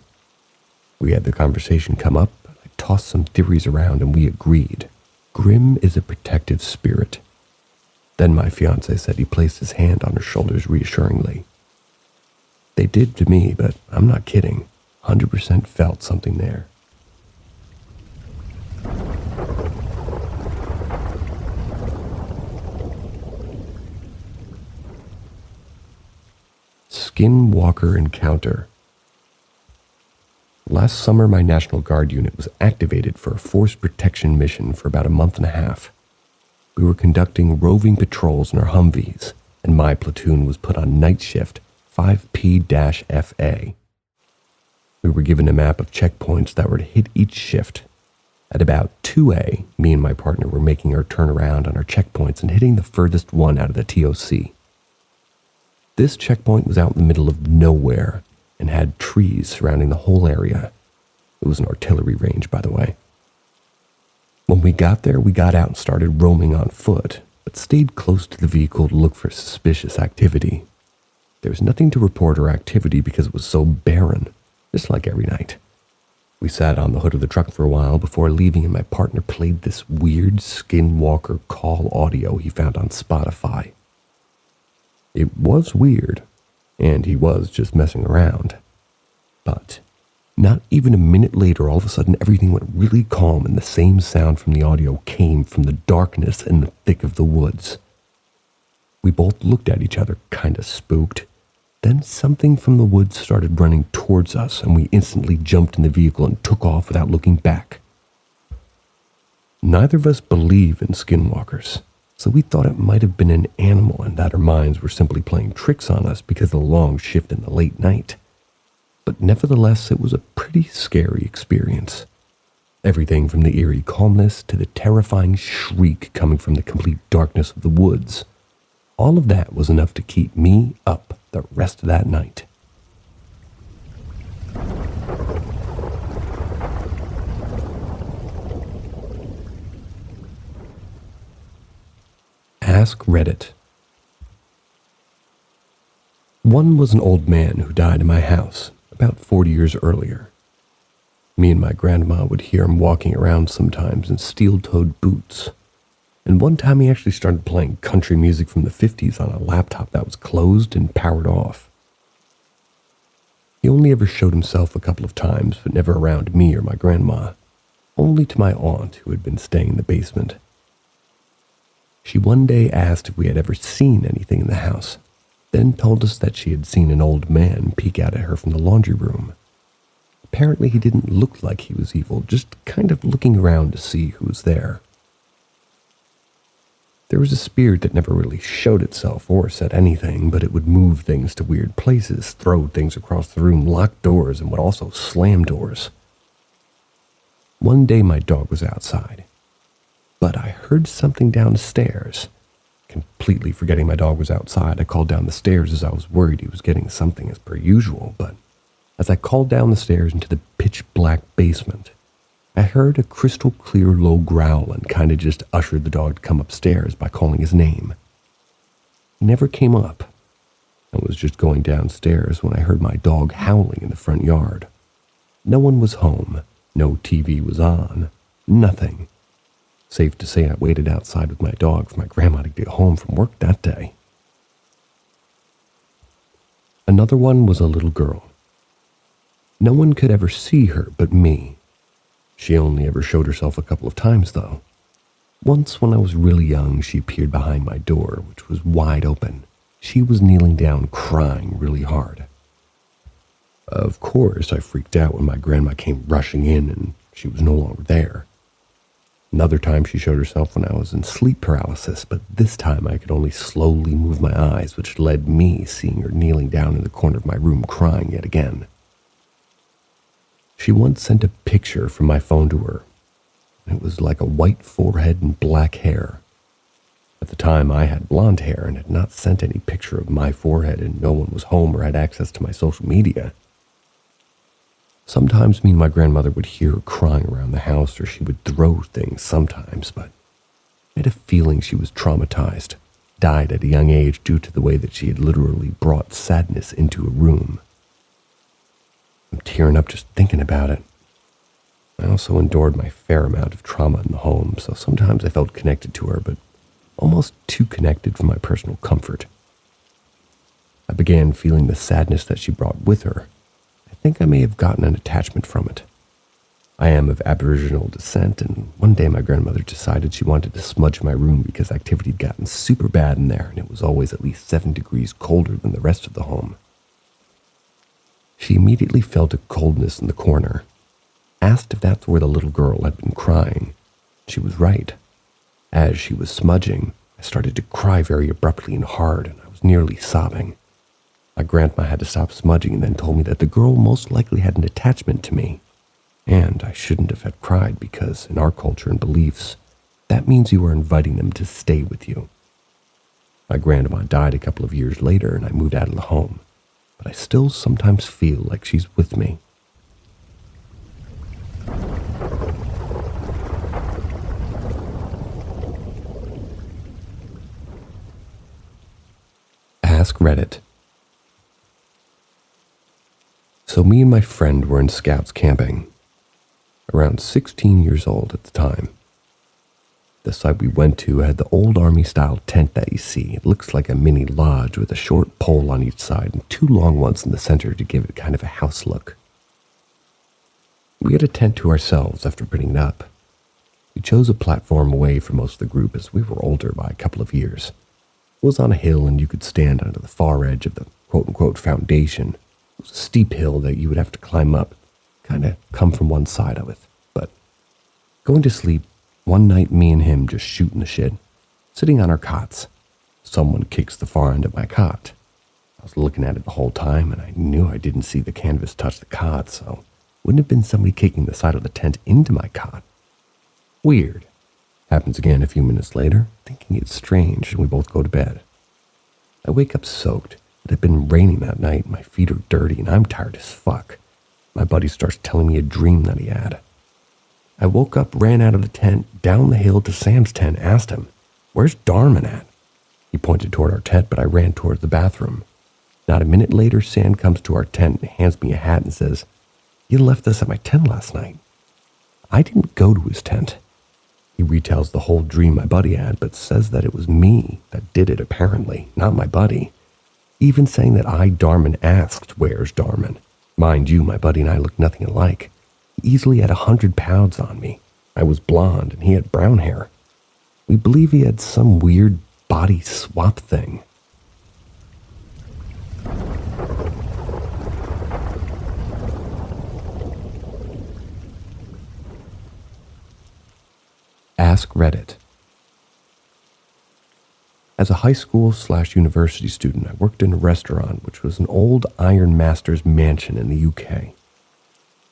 We had the conversation come up, I tossed some theories around and we agreed. Grim is a protective spirit. Then my fiancé said he placed his hand on her shoulders reassuringly. They did to me, but I'm not kidding. 100% felt something there. Skinwalker encounter. Last summer, my National Guard unit was activated for a force protection mission for about a month and a half. We were conducting roving patrols in our Humvees, and my platoon was put on night shift 5P-FA. We were given a map of checkpoints that were to hit each shift. At about 2A, me and my partner were making our turnaround on our checkpoints and hitting the furthest one out of the TOC. This checkpoint was out in the middle of nowhere and had trees surrounding the whole area. It was an artillery range, by the way. When we got there, we got out and started roaming on foot, but stayed close to the vehicle to look for suspicious activity. There was nothing to report or activity because it was so barren, just like every night. We sat on the hood of the truck for a while before leaving, and my partner played this weird Skinwalker call audio he found on Spotify. It was weird, and he was just messing around. But not even a minute later, all of a sudden, everything went really calm, and the same sound from the audio came from the darkness in the thick of the woods. We both looked at each other, kind of spooked. Then something from the woods started running towards us, and we instantly jumped in the vehicle and took off without looking back. Neither of us believe in skinwalkers, so we thought it might have been an animal and that our minds were simply playing tricks on us because of the long shift in the late night. But nevertheless, it was a pretty scary experience. Everything from the eerie calmness to the terrifying shriek coming from the complete darkness of the woods. All of that was enough to keep me up the rest of that night. Ask Reddit. One was an old man who died in my house about 40 years earlier. Me and my grandma would hear him walking around sometimes in steel-toed boots. And one time he actually started playing country music from the 50s on a laptop that was closed and powered off. He only ever showed himself a couple of times, but never around me or my grandma, only to my aunt who had been staying in the basement. She one day asked if we had ever seen anything in the house, then told us that she had seen an old man peek out at her from the laundry room. Apparently he didn't look like he was evil, just kind of looking around to see who was there. There was a spirit that never really showed itself or said anything, but it would move things to weird places, throw things across the room, lock doors, and would also slam doors. One day my dog was outside, but I heard something downstairs. Completely forgetting my dog was outside, I called down the stairs as I was worried he was getting something as per usual, but as I called down the stairs into the pitch-black basement, I heard a crystal-clear low growl and kind of just ushered the dog to come upstairs by calling his name. He never came up. I was just going downstairs when I heard my dog howling in the front yard. No one was home. No TV was on. Nothing. Safe to say I waited outside with my dog for my grandma to get home from work that day. Another one was a little girl. No one could ever see her but me. She only ever showed herself a couple of times, though. Once, when I was really young, she appeared behind my door, which was wide open. She was kneeling down, crying really hard. Of course, I freaked out when my grandma came rushing in and she was no longer there. Another time she showed herself when I was in sleep paralysis, but this time I could only slowly move my eyes, which led me seeing her kneeling down in the corner of my room crying yet again. She once sent a picture from my phone to her. It was like a white forehead and black hair. At the time I had blonde hair and had not sent any picture of my forehead, and no one was home or had access to my social media. Sometimes me and my grandmother would hear her crying around the house, or she would throw things sometimes, but I had a feeling she was traumatized, died at a young age due to the way that she had literally brought sadness into a room. I'm tearing up just thinking about it. I also endured my fair amount of trauma in the home, so sometimes I felt connected to her, but almost too connected for my personal comfort. I began feeling the sadness that she brought with her. I think I may have gotten an attachment from it. I am of Aboriginal descent, and one day my grandmother decided she wanted to smudge my room because activity had gotten super bad in there, and it was always at least 7 degrees colder than the rest of the home. She immediately felt a coldness in the corner, asked if that's where the little girl had been crying. She was right. As she was smudging, I started to cry very abruptly and hard, and I was nearly sobbing. My grandma had to stop smudging and then told me that the girl most likely had an attachment to me. And I shouldn't have had cried because, in our culture and beliefs, that means you are inviting them to stay with you. My grandma died a couple of years later and I moved out of the home, but I still sometimes feel like she's with me. Ask Reddit. So me and my friend were in Scouts camping, around 16 years old at the time. The site we went to had the old army-style tent that you see. It looks like a mini lodge with a short pole on each side and 2 long ones in the center to give it kind of a house look. We had a tent to ourselves after putting it up. We chose a platform away from most of the group as we were older by a couple of years. It was on a hill and you could stand under the far edge of the quote-unquote foundation. It was a steep hill that you would have to climb up, kind of come from one side of it. But going to sleep, one night me and him just shooting the shit, sitting on our cots. Someone kicks the far end of my cot. I was looking at it the whole time and I knew I didn't see the canvas touch the cot, so wouldn't have been somebody kicking the side of the tent into my cot. Weird. Happens again a few minutes later, thinking it's strange, and we both go to bed. I wake up soaked. It had been raining that night, my feet are dirty, and I'm tired as fuck. My buddy starts telling me a dream that he had. I woke up, ran out of the tent, down the hill to Sam's tent, asked him, "Where's Darman at?" He pointed toward our tent, but I ran toward the bathroom. Not a minute later, Sam comes to our tent and hands me a hat and says, "You left this at my tent last night." I didn't go to his tent. He retells the whole dream my buddy had, but says that it was me that did it apparently, not my buddy. Even saying that I, Darman, asked, "Where's Darman?" Mind you, my buddy and I looked nothing alike. He easily had 100 pounds on me. I was blonde and he had brown hair. We believe he had some weird body swap thing. Ask Reddit. As a high school/university student, I worked in a restaurant which was an old Iron Master's mansion in the UK.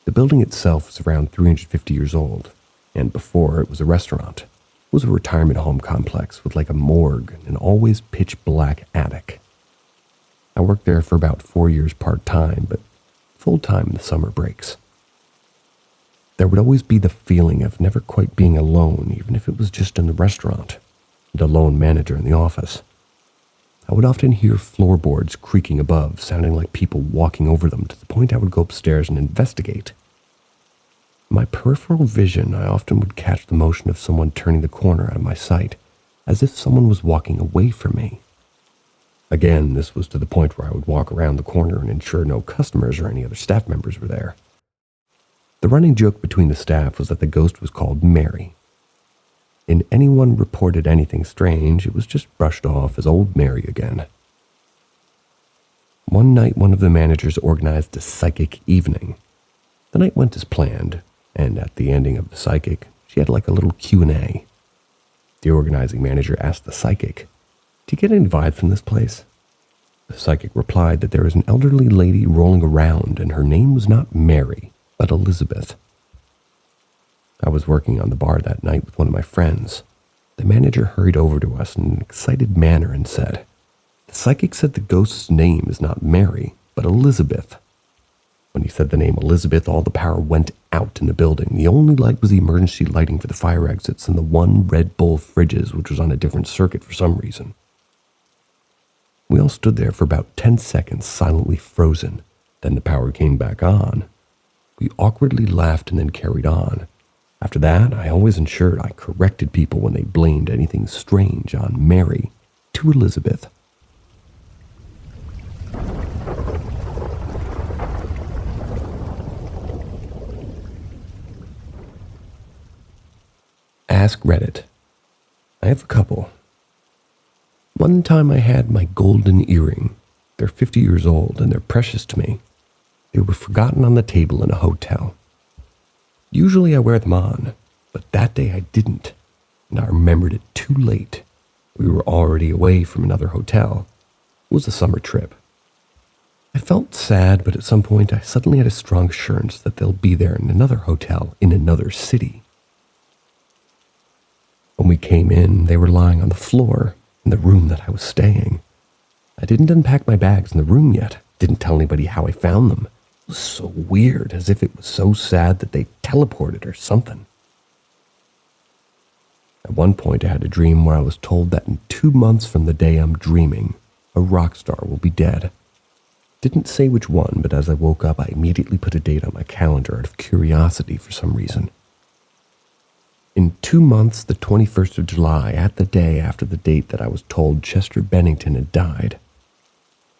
The building itself was around 350 years old, and before it was a restaurant. It was a retirement home complex with like a morgue and an always pitch black attic. I worked there for about 4 years part-time, but full-time in the summer breaks. There would always be the feeling of never quite being alone, even if it was just in the restaurant, and a lone manager in the office. I would often hear floorboards creaking above, sounding like people walking over them, to the point I would go upstairs and investigate. In my peripheral vision, I often would catch the motion of someone turning the corner out of my sight, as if someone was walking away from me. Again, this was to the point where I would walk around the corner and ensure no customers or any other staff members were there. The running joke between the staff was that the ghost was called Mary. And anyone reported anything strange, it was just brushed off as old Mary again. One night, one of the managers organized a psychic evening. The night went as planned, and at the ending of the psychic, She had like a little Q&A. The organizing manager asked the psychic, "Do you get any vibes from this place?" The psychic replied that there was an elderly lady rolling around and her name was not Mary, but Elizabeth. I was working on the bar that night with one of my friends. The manager hurried over to us in an excited manner and said, "The psychic said the ghost's name is not Mary, but Elizabeth." When he said the name Elizabeth, all the power went out in the building. The only light was the emergency lighting for the fire exits and the one Red Bull fridges, which was on a different circuit for some reason. We all stood there for about 10 seconds, silently frozen. Then the power came back on. We awkwardly laughed and then carried on. After that, I always ensured I corrected people when they blamed anything strange on Mary to Elizabeth. Ask Reddit. I have a couple. One time I had my golden earring. They're 50 years old and they're precious to me. They were forgotten on the table in a hotel. Usually I wear them on, but that day I didn't, and I remembered it too late. We were already away from another hotel. It was a summer trip. I felt sad, but at some point I suddenly had a strong assurance that they'll be there in another hotel in another city. When we came in, they were lying on the floor in the room that I was staying. I didn't unpack my bags in the room yet, didn't tell anybody how I found them. It was so weird, as if it was so sad that they teleported or something. At one point I had a dream where I was told that in 2 months from the day I'm dreaming, a rock star will be dead. Didn't say which one, but as I woke up I immediately put a date on my calendar out of curiosity for some reason. In 2 months, the 21st of July, at the day after the date that I was told Chester Bennington had died.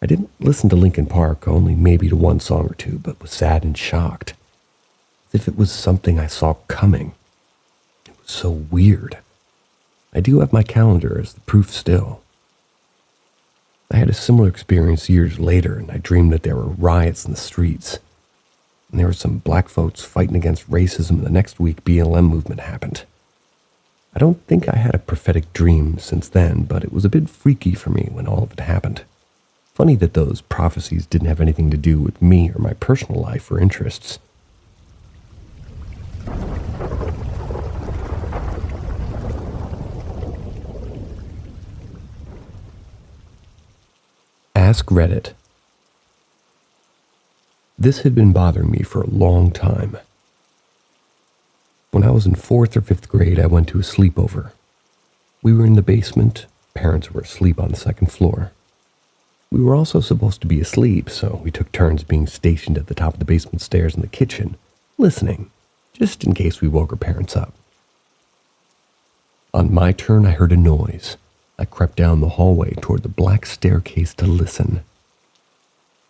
I didn't listen to Linkin Park, only maybe to one song or two, but was sad and shocked. As if it was something I saw coming. It was so weird. I do have my calendar as the proof still. I had a similar experience years later, and I dreamed that there were riots in the streets. And there were some black folks fighting against racism, and the next week BLM movement happened. I don't think I had a prophetic dream since then, but it was a bit freaky for me when all of it happened. Funny that those prophecies didn't have anything to do with me or my personal life or interests. Ask Reddit. This had been bothering me for a long time. When I was in 4th or 5th grade, I went to a sleepover. We were in the basement. Parents were asleep on the 2nd floor. We were also supposed to be asleep, so we took turns being stationed at the top of the basement stairs in the kitchen, listening, just in case we woke our parents up. On my turn, I heard a noise. I crept down the hallway toward the black staircase to listen.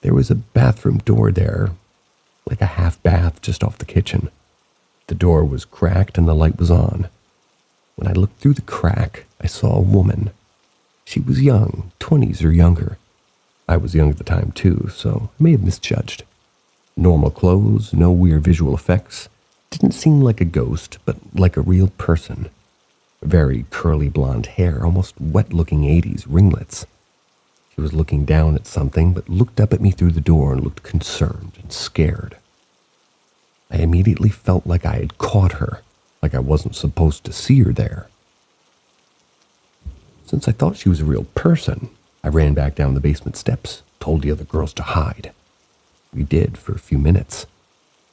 There was a bathroom door there, like a half bath just off the kitchen. The door was cracked and the light was on. When I looked through the crack, I saw a woman. She was young, 20s or younger. I was young at the time too, so I may have misjudged. Normal clothes, no weird visual effects. Didn't seem like a ghost, but like a real person. Very curly blonde hair, almost wet-looking 80s ringlets. She was looking down at something, but looked up at me through the door and looked concerned and scared. I immediately felt like I had caught her, like I wasn't supposed to see her there. Since I thought she was a real person, I ran back down the basement steps, told the other girls to hide. We did for a few minutes,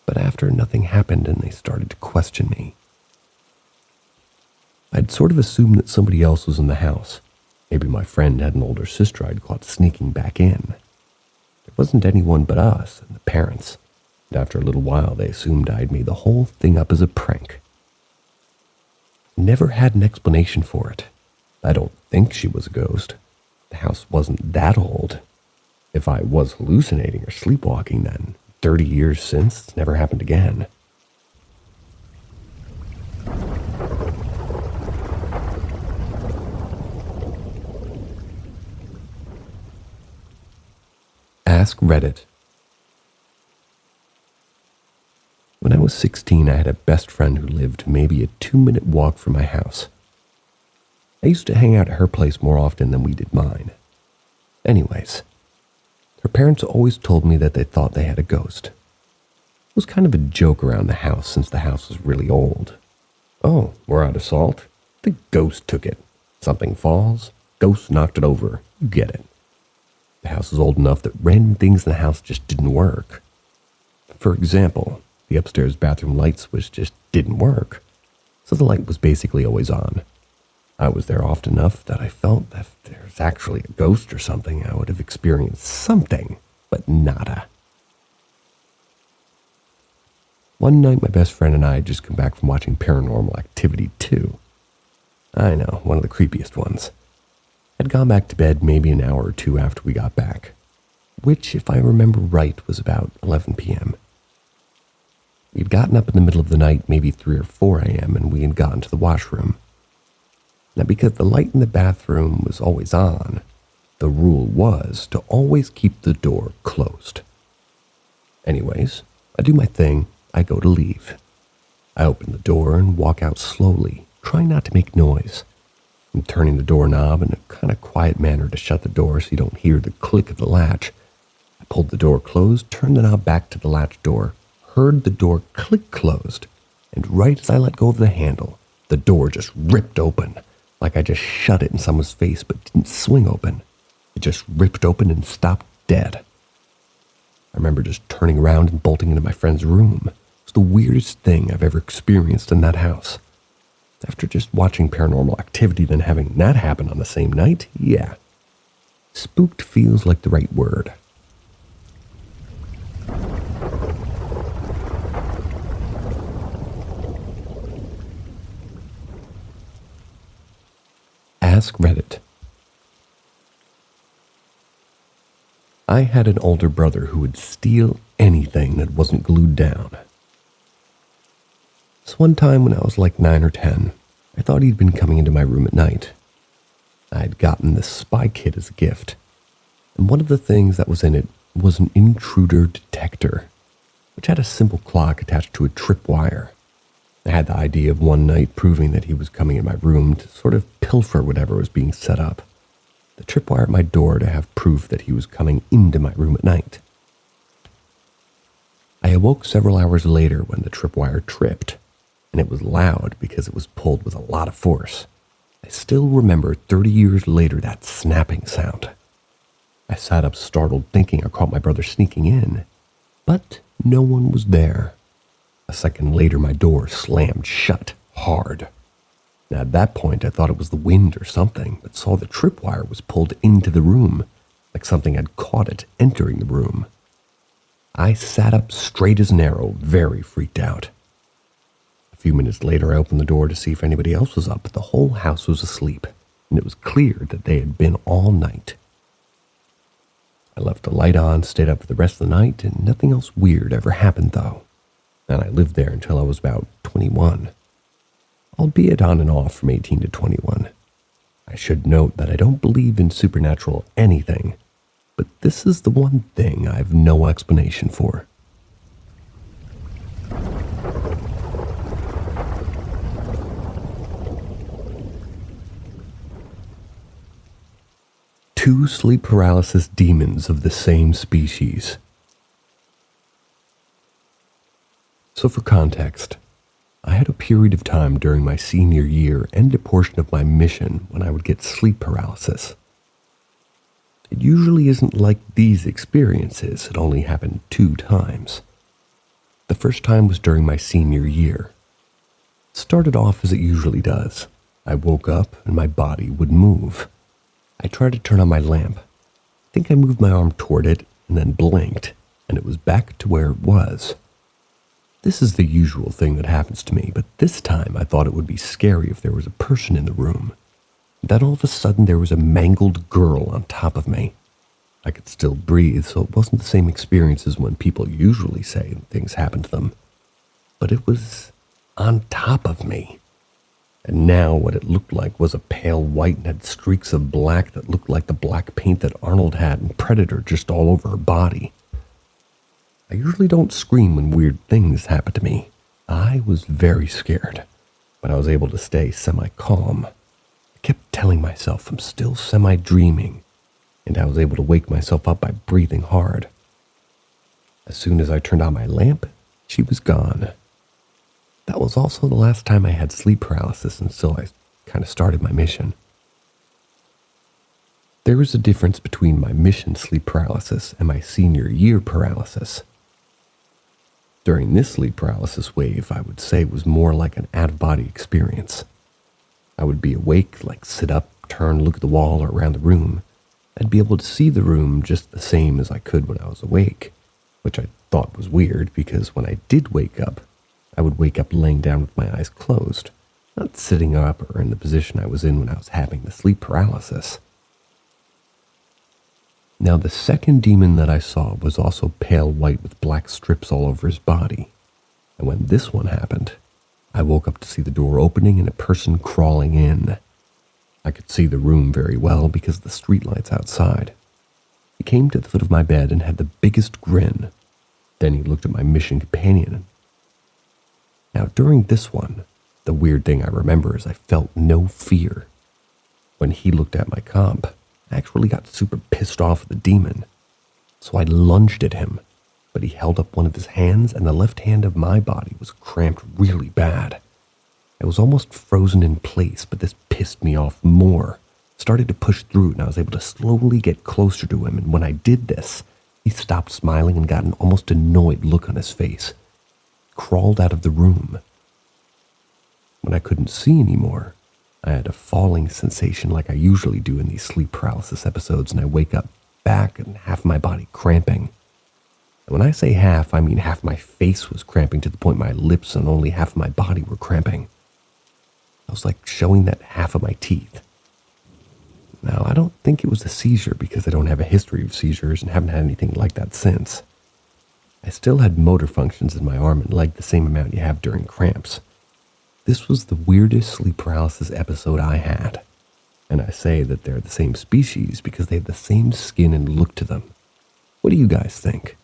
but after nothing happened and they started to question me. I'd sort of assumed that somebody else was in the house. Maybe my friend had an older sister I'd caught sneaking back in. There wasn't anyone but us and the parents, and after a little while they assumed I'd made the whole thing up as a prank. Never had an explanation for it. I don't think she was a ghost. The house wasn't that old. If I was hallucinating or sleepwalking, then 30 years since, it's never happened again. Ask Reddit. When I was 16, I had a best friend who lived maybe a 2-minute walk from my house. I used to hang out at her place more often than we did mine. Anyways, her parents always told me that they thought they had a ghost. It was kind of a joke around the house since the house was really old. Oh, we're out of salt? The ghost took it. Something falls, ghost knocked it over. You get it. The house is old enough that random things in the house just didn't work. For example, the upstairs bathroom light switch just didn't work, so the light was basically always on. I was there often enough that I felt that if there's actually a ghost or something, I would have experienced something, but nada. One night, my best friend and I had just come back from watching Paranormal Activity 2. I know, one of the creepiest ones. I'd gone back to bed maybe an hour or two after we got back, which, if I remember right, was about 11 p.m. We'd gotten up in the middle of the night, maybe 3 or 4 a.m., and we had gotten to the washroom. Now, because the light in the bathroom was always on, the rule was to always keep the door closed. Anyways, I do my thing, I go to leave. I open the door and walk out slowly, trying not to make noise. I'm turning the doorknob in a kind of quiet manner to shut the door so you don't hear the click of the latch. I pulled the door closed, turned the knob back to the latch door, heard the door click closed, and right as I let go of the handle, the door just ripped open, like I just shut it in someone's face but didn't swing open. It just ripped open and stopped dead. I remember just turning around and bolting into my friend's room. It was the weirdest thing I've ever experienced in that house. After just watching Paranormal Activity, then having that happen on the same night, yeah. Spooked feels like the right word. Ask Reddit. I had an older brother who would steal anything that wasn't glued down. This one time when I was like 9 or 10, I thought he'd been coming into my room at night. I had gotten this spy kit as a gift, and one of the things that was in it was an intruder detector, which had a simple clock attached to a tripwire. I had the idea of one night proving that he was coming in my room to sort of pilfer whatever was being set up. The tripwire at my door to have proof that he was coming into my room at night. I awoke several hours later when the tripwire tripped, and it was loud because it was pulled with a lot of force. I still remember 30 years later that snapping sound. I sat up startled thinking I caught my brother sneaking in, but no one was there. A second later, my door slammed shut hard. Now, at that point, I thought it was the wind or something, but saw the tripwire was pulled into the room, like something had caught it entering the room. I sat up straight as an arrow, very freaked out. A few minutes later, I opened the door to see if anybody else was up, but the whole house was asleep, and it was clear that they had been all night. I left the light on, stayed up for the rest of the night, and nothing else weird ever happened, though. And I lived there until I was about 21. Albeit on and off from 18 to 21. I should note that I don't believe in supernatural anything, but this is the one thing I have no explanation for. Two sleep paralysis demons of the same species. So for context, I had a period of time during my senior year and a portion of my mission when I would get sleep paralysis. It usually isn't like these experiences. It only happened 2 times. The first time was during my senior year. It started off as it usually does. I woke up and my body would move. I tried to turn on my lamp. I think I moved my arm toward it and then blinked, and it was back to where it was. This is the usual thing that happens to me, but this time I thought it would be scary if there was a person in the room. Then all of a sudden there was a mangled girl on top of me. I could still breathe, so it wasn't the same experience as when people usually say things happen to them. But it was on top of me. And now what it looked like was a pale white and had streaks of black that looked like the black paint that Arnold had in Predator just all over her body. I usually don't scream when weird things happen to me, I was very scared, but I was able to stay semi-calm. I kept telling myself I'm still semi-dreaming, and I was able to wake myself up by breathing hard. As soon as I turned on my lamp, she was gone. That was also the last time I had sleep paralysis until I kind of started my mission. There is a difference between my mission sleep paralysis and my senior year paralysis. During this sleep paralysis wave, I would say was more like an out-of-body experience. I would be awake, like sit up, turn, look at the wall or around the room. I'd be able to see the room just the same as I could when I was awake, which I thought was weird because when I did wake up, I would wake up laying down with my eyes closed, not sitting up or in the position I was in when I was having the sleep paralysis. Now, the second demon that I saw was also pale white with black strips all over his body. And when this one happened, I woke up to see the door opening and a person crawling in. I could see the room very well because of the streetlights outside. He came to the foot of my bed and had the biggest grin. Then he looked at my mission companion. Now, during this one, the weird thing I remember is I felt no fear. When he looked at my comp, I actually got super pissed off at the demon. So I lunged at him, but he held up one of his hands and the left hand of my body was cramped really bad. I was almost frozen in place, but this pissed me off more. Started to push through and I was able to slowly get closer to him, and when I did this, he stopped smiling and got an almost annoyed look on his face. Crawled out of the room. When I couldn't see anymore, I had a falling sensation like I usually do in these sleep paralysis episodes, and I wake up back and half my body cramping. And when I say half, I mean half my face was cramping to the point my lips and only half of my body were cramping. I was like showing that half of my teeth. Now, I don't think it was a seizure because I don't have a history of seizures and haven't had anything like that since. I still had motor functions in my arm and leg the same amount you have during cramps. This was the weirdest sleep paralysis episode I had. And I say that they're the same species because they have the same skin and look to them. What do you guys think?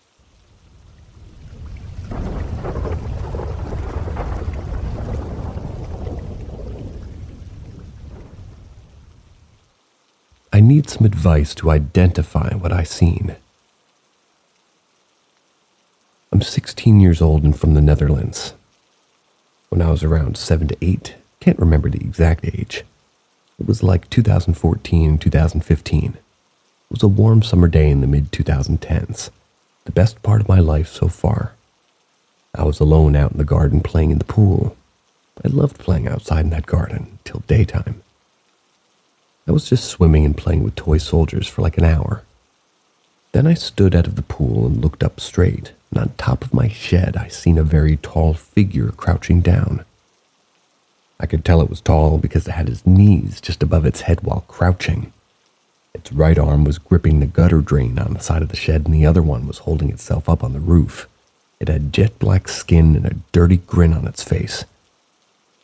I need some advice to identify what I seen. I'm 16 years old and from the Netherlands. When I was around 7 to 8, can't remember the exact age. It was like 2014 and 2015. It was a warm summer day in the mid-2010s. The best part of my life so far. I was alone out in the garden playing in the pool. I loved playing outside in that garden till daytime. I was just swimming and playing with toy soldiers for like an hour. Then I stood out of the pool and looked up straight, and on top of my shed I seen a very tall figure crouching down. I could tell it was tall because it had its knees just above its head while crouching. Its right arm was gripping the gutter drain on the side of the shed and the other one was holding itself up on the roof. It had jet black skin and a dirty grin on its face.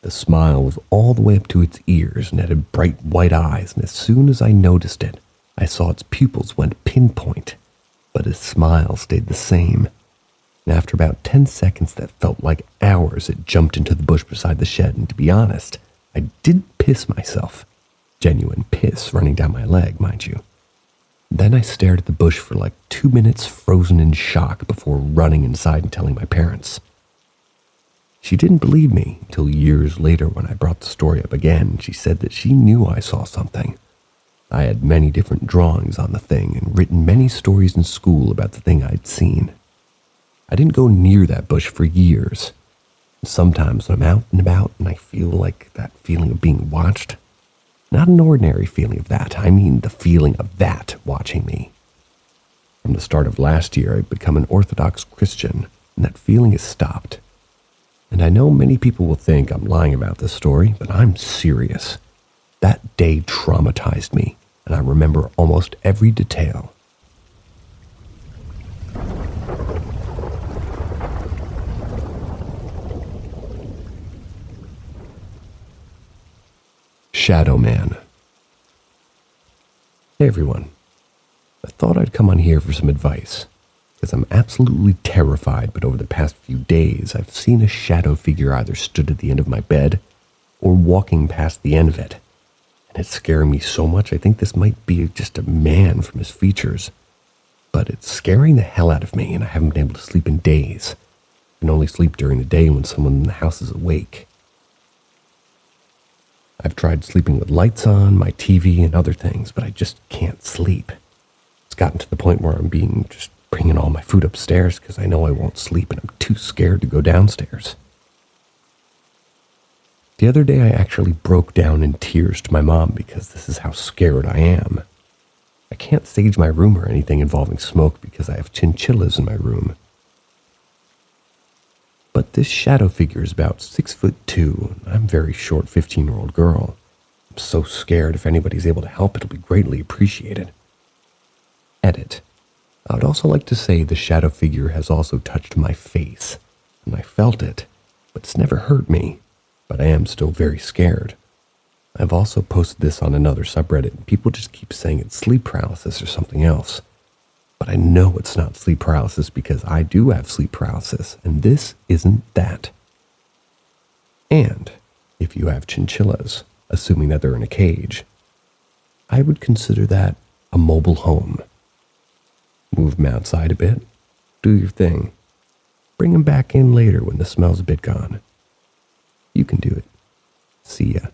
The smile was all the way up to its ears and it had bright white eyes, and as soon as I noticed it, I saw its pupils went pinpoint, but its smile stayed the same. And after about 10 seconds that felt like hours, it jumped into the bush beside the shed, and to be honest, I did piss myself. Genuine piss running down my leg, mind you. Then I stared at the bush for like 2 minutes frozen in shock before running inside and telling my parents. She didn't believe me until years later when I brought the story up again. She said that she knew I saw something. I had many different drawings on the thing and written many stories in school about the thing I'd seen. I didn't go near that bush for years. Sometimes when I'm out and about and I feel like that feeling of being watched, not an ordinary feeling of that, I mean the feeling of that watching me. From the start of last year, I've become an Orthodox Christian, and that feeling has stopped. And I know many people will think I'm lying about this story, but I'm serious. That day traumatized me, and I remember almost every detail. Shadow Man. Hey everyone. I thought I'd come on here for some advice. because I'm absolutely terrified, but over the past few days, I've seen a shadow figure either stood at the end of my bed or walking past the end of it. And it's scaring me so much, I think this might be just a man from his features. But it's scaring the hell out of me, and I haven't been able to sleep in days. I can only sleep during the day when someone in the house is awake. I've tried sleeping with lights on, my TV, and other things, but I just can't sleep. It's gotten to the point where I'm just bringing all my food upstairs because I know I won't sleep and I'm too scared to go downstairs. The other day I actually broke down in tears to my mom because this is how scared I am. I can't stage my room or anything involving smoke because I have chinchillas in my room. But this shadow figure is about 6'2", and I'm a very short 15-year-old girl. I'm so scared. If anybody's able to help, it'll be greatly appreciated. Edit. I would also like to say the shadow figure has also touched my face, and I felt it, but it's never hurt me, but I am still very scared. I've also posted this on another subreddit, and people just keep saying it's sleep paralysis or something else. But I know it's not sleep paralysis because I do have sleep paralysis, and this isn't that. And if you have chinchillas, assuming that they're in a cage, I would consider that a mobile home. Move them outside a bit, do your thing. Bring them back in later when the smell's a bit gone. You can do it. See ya.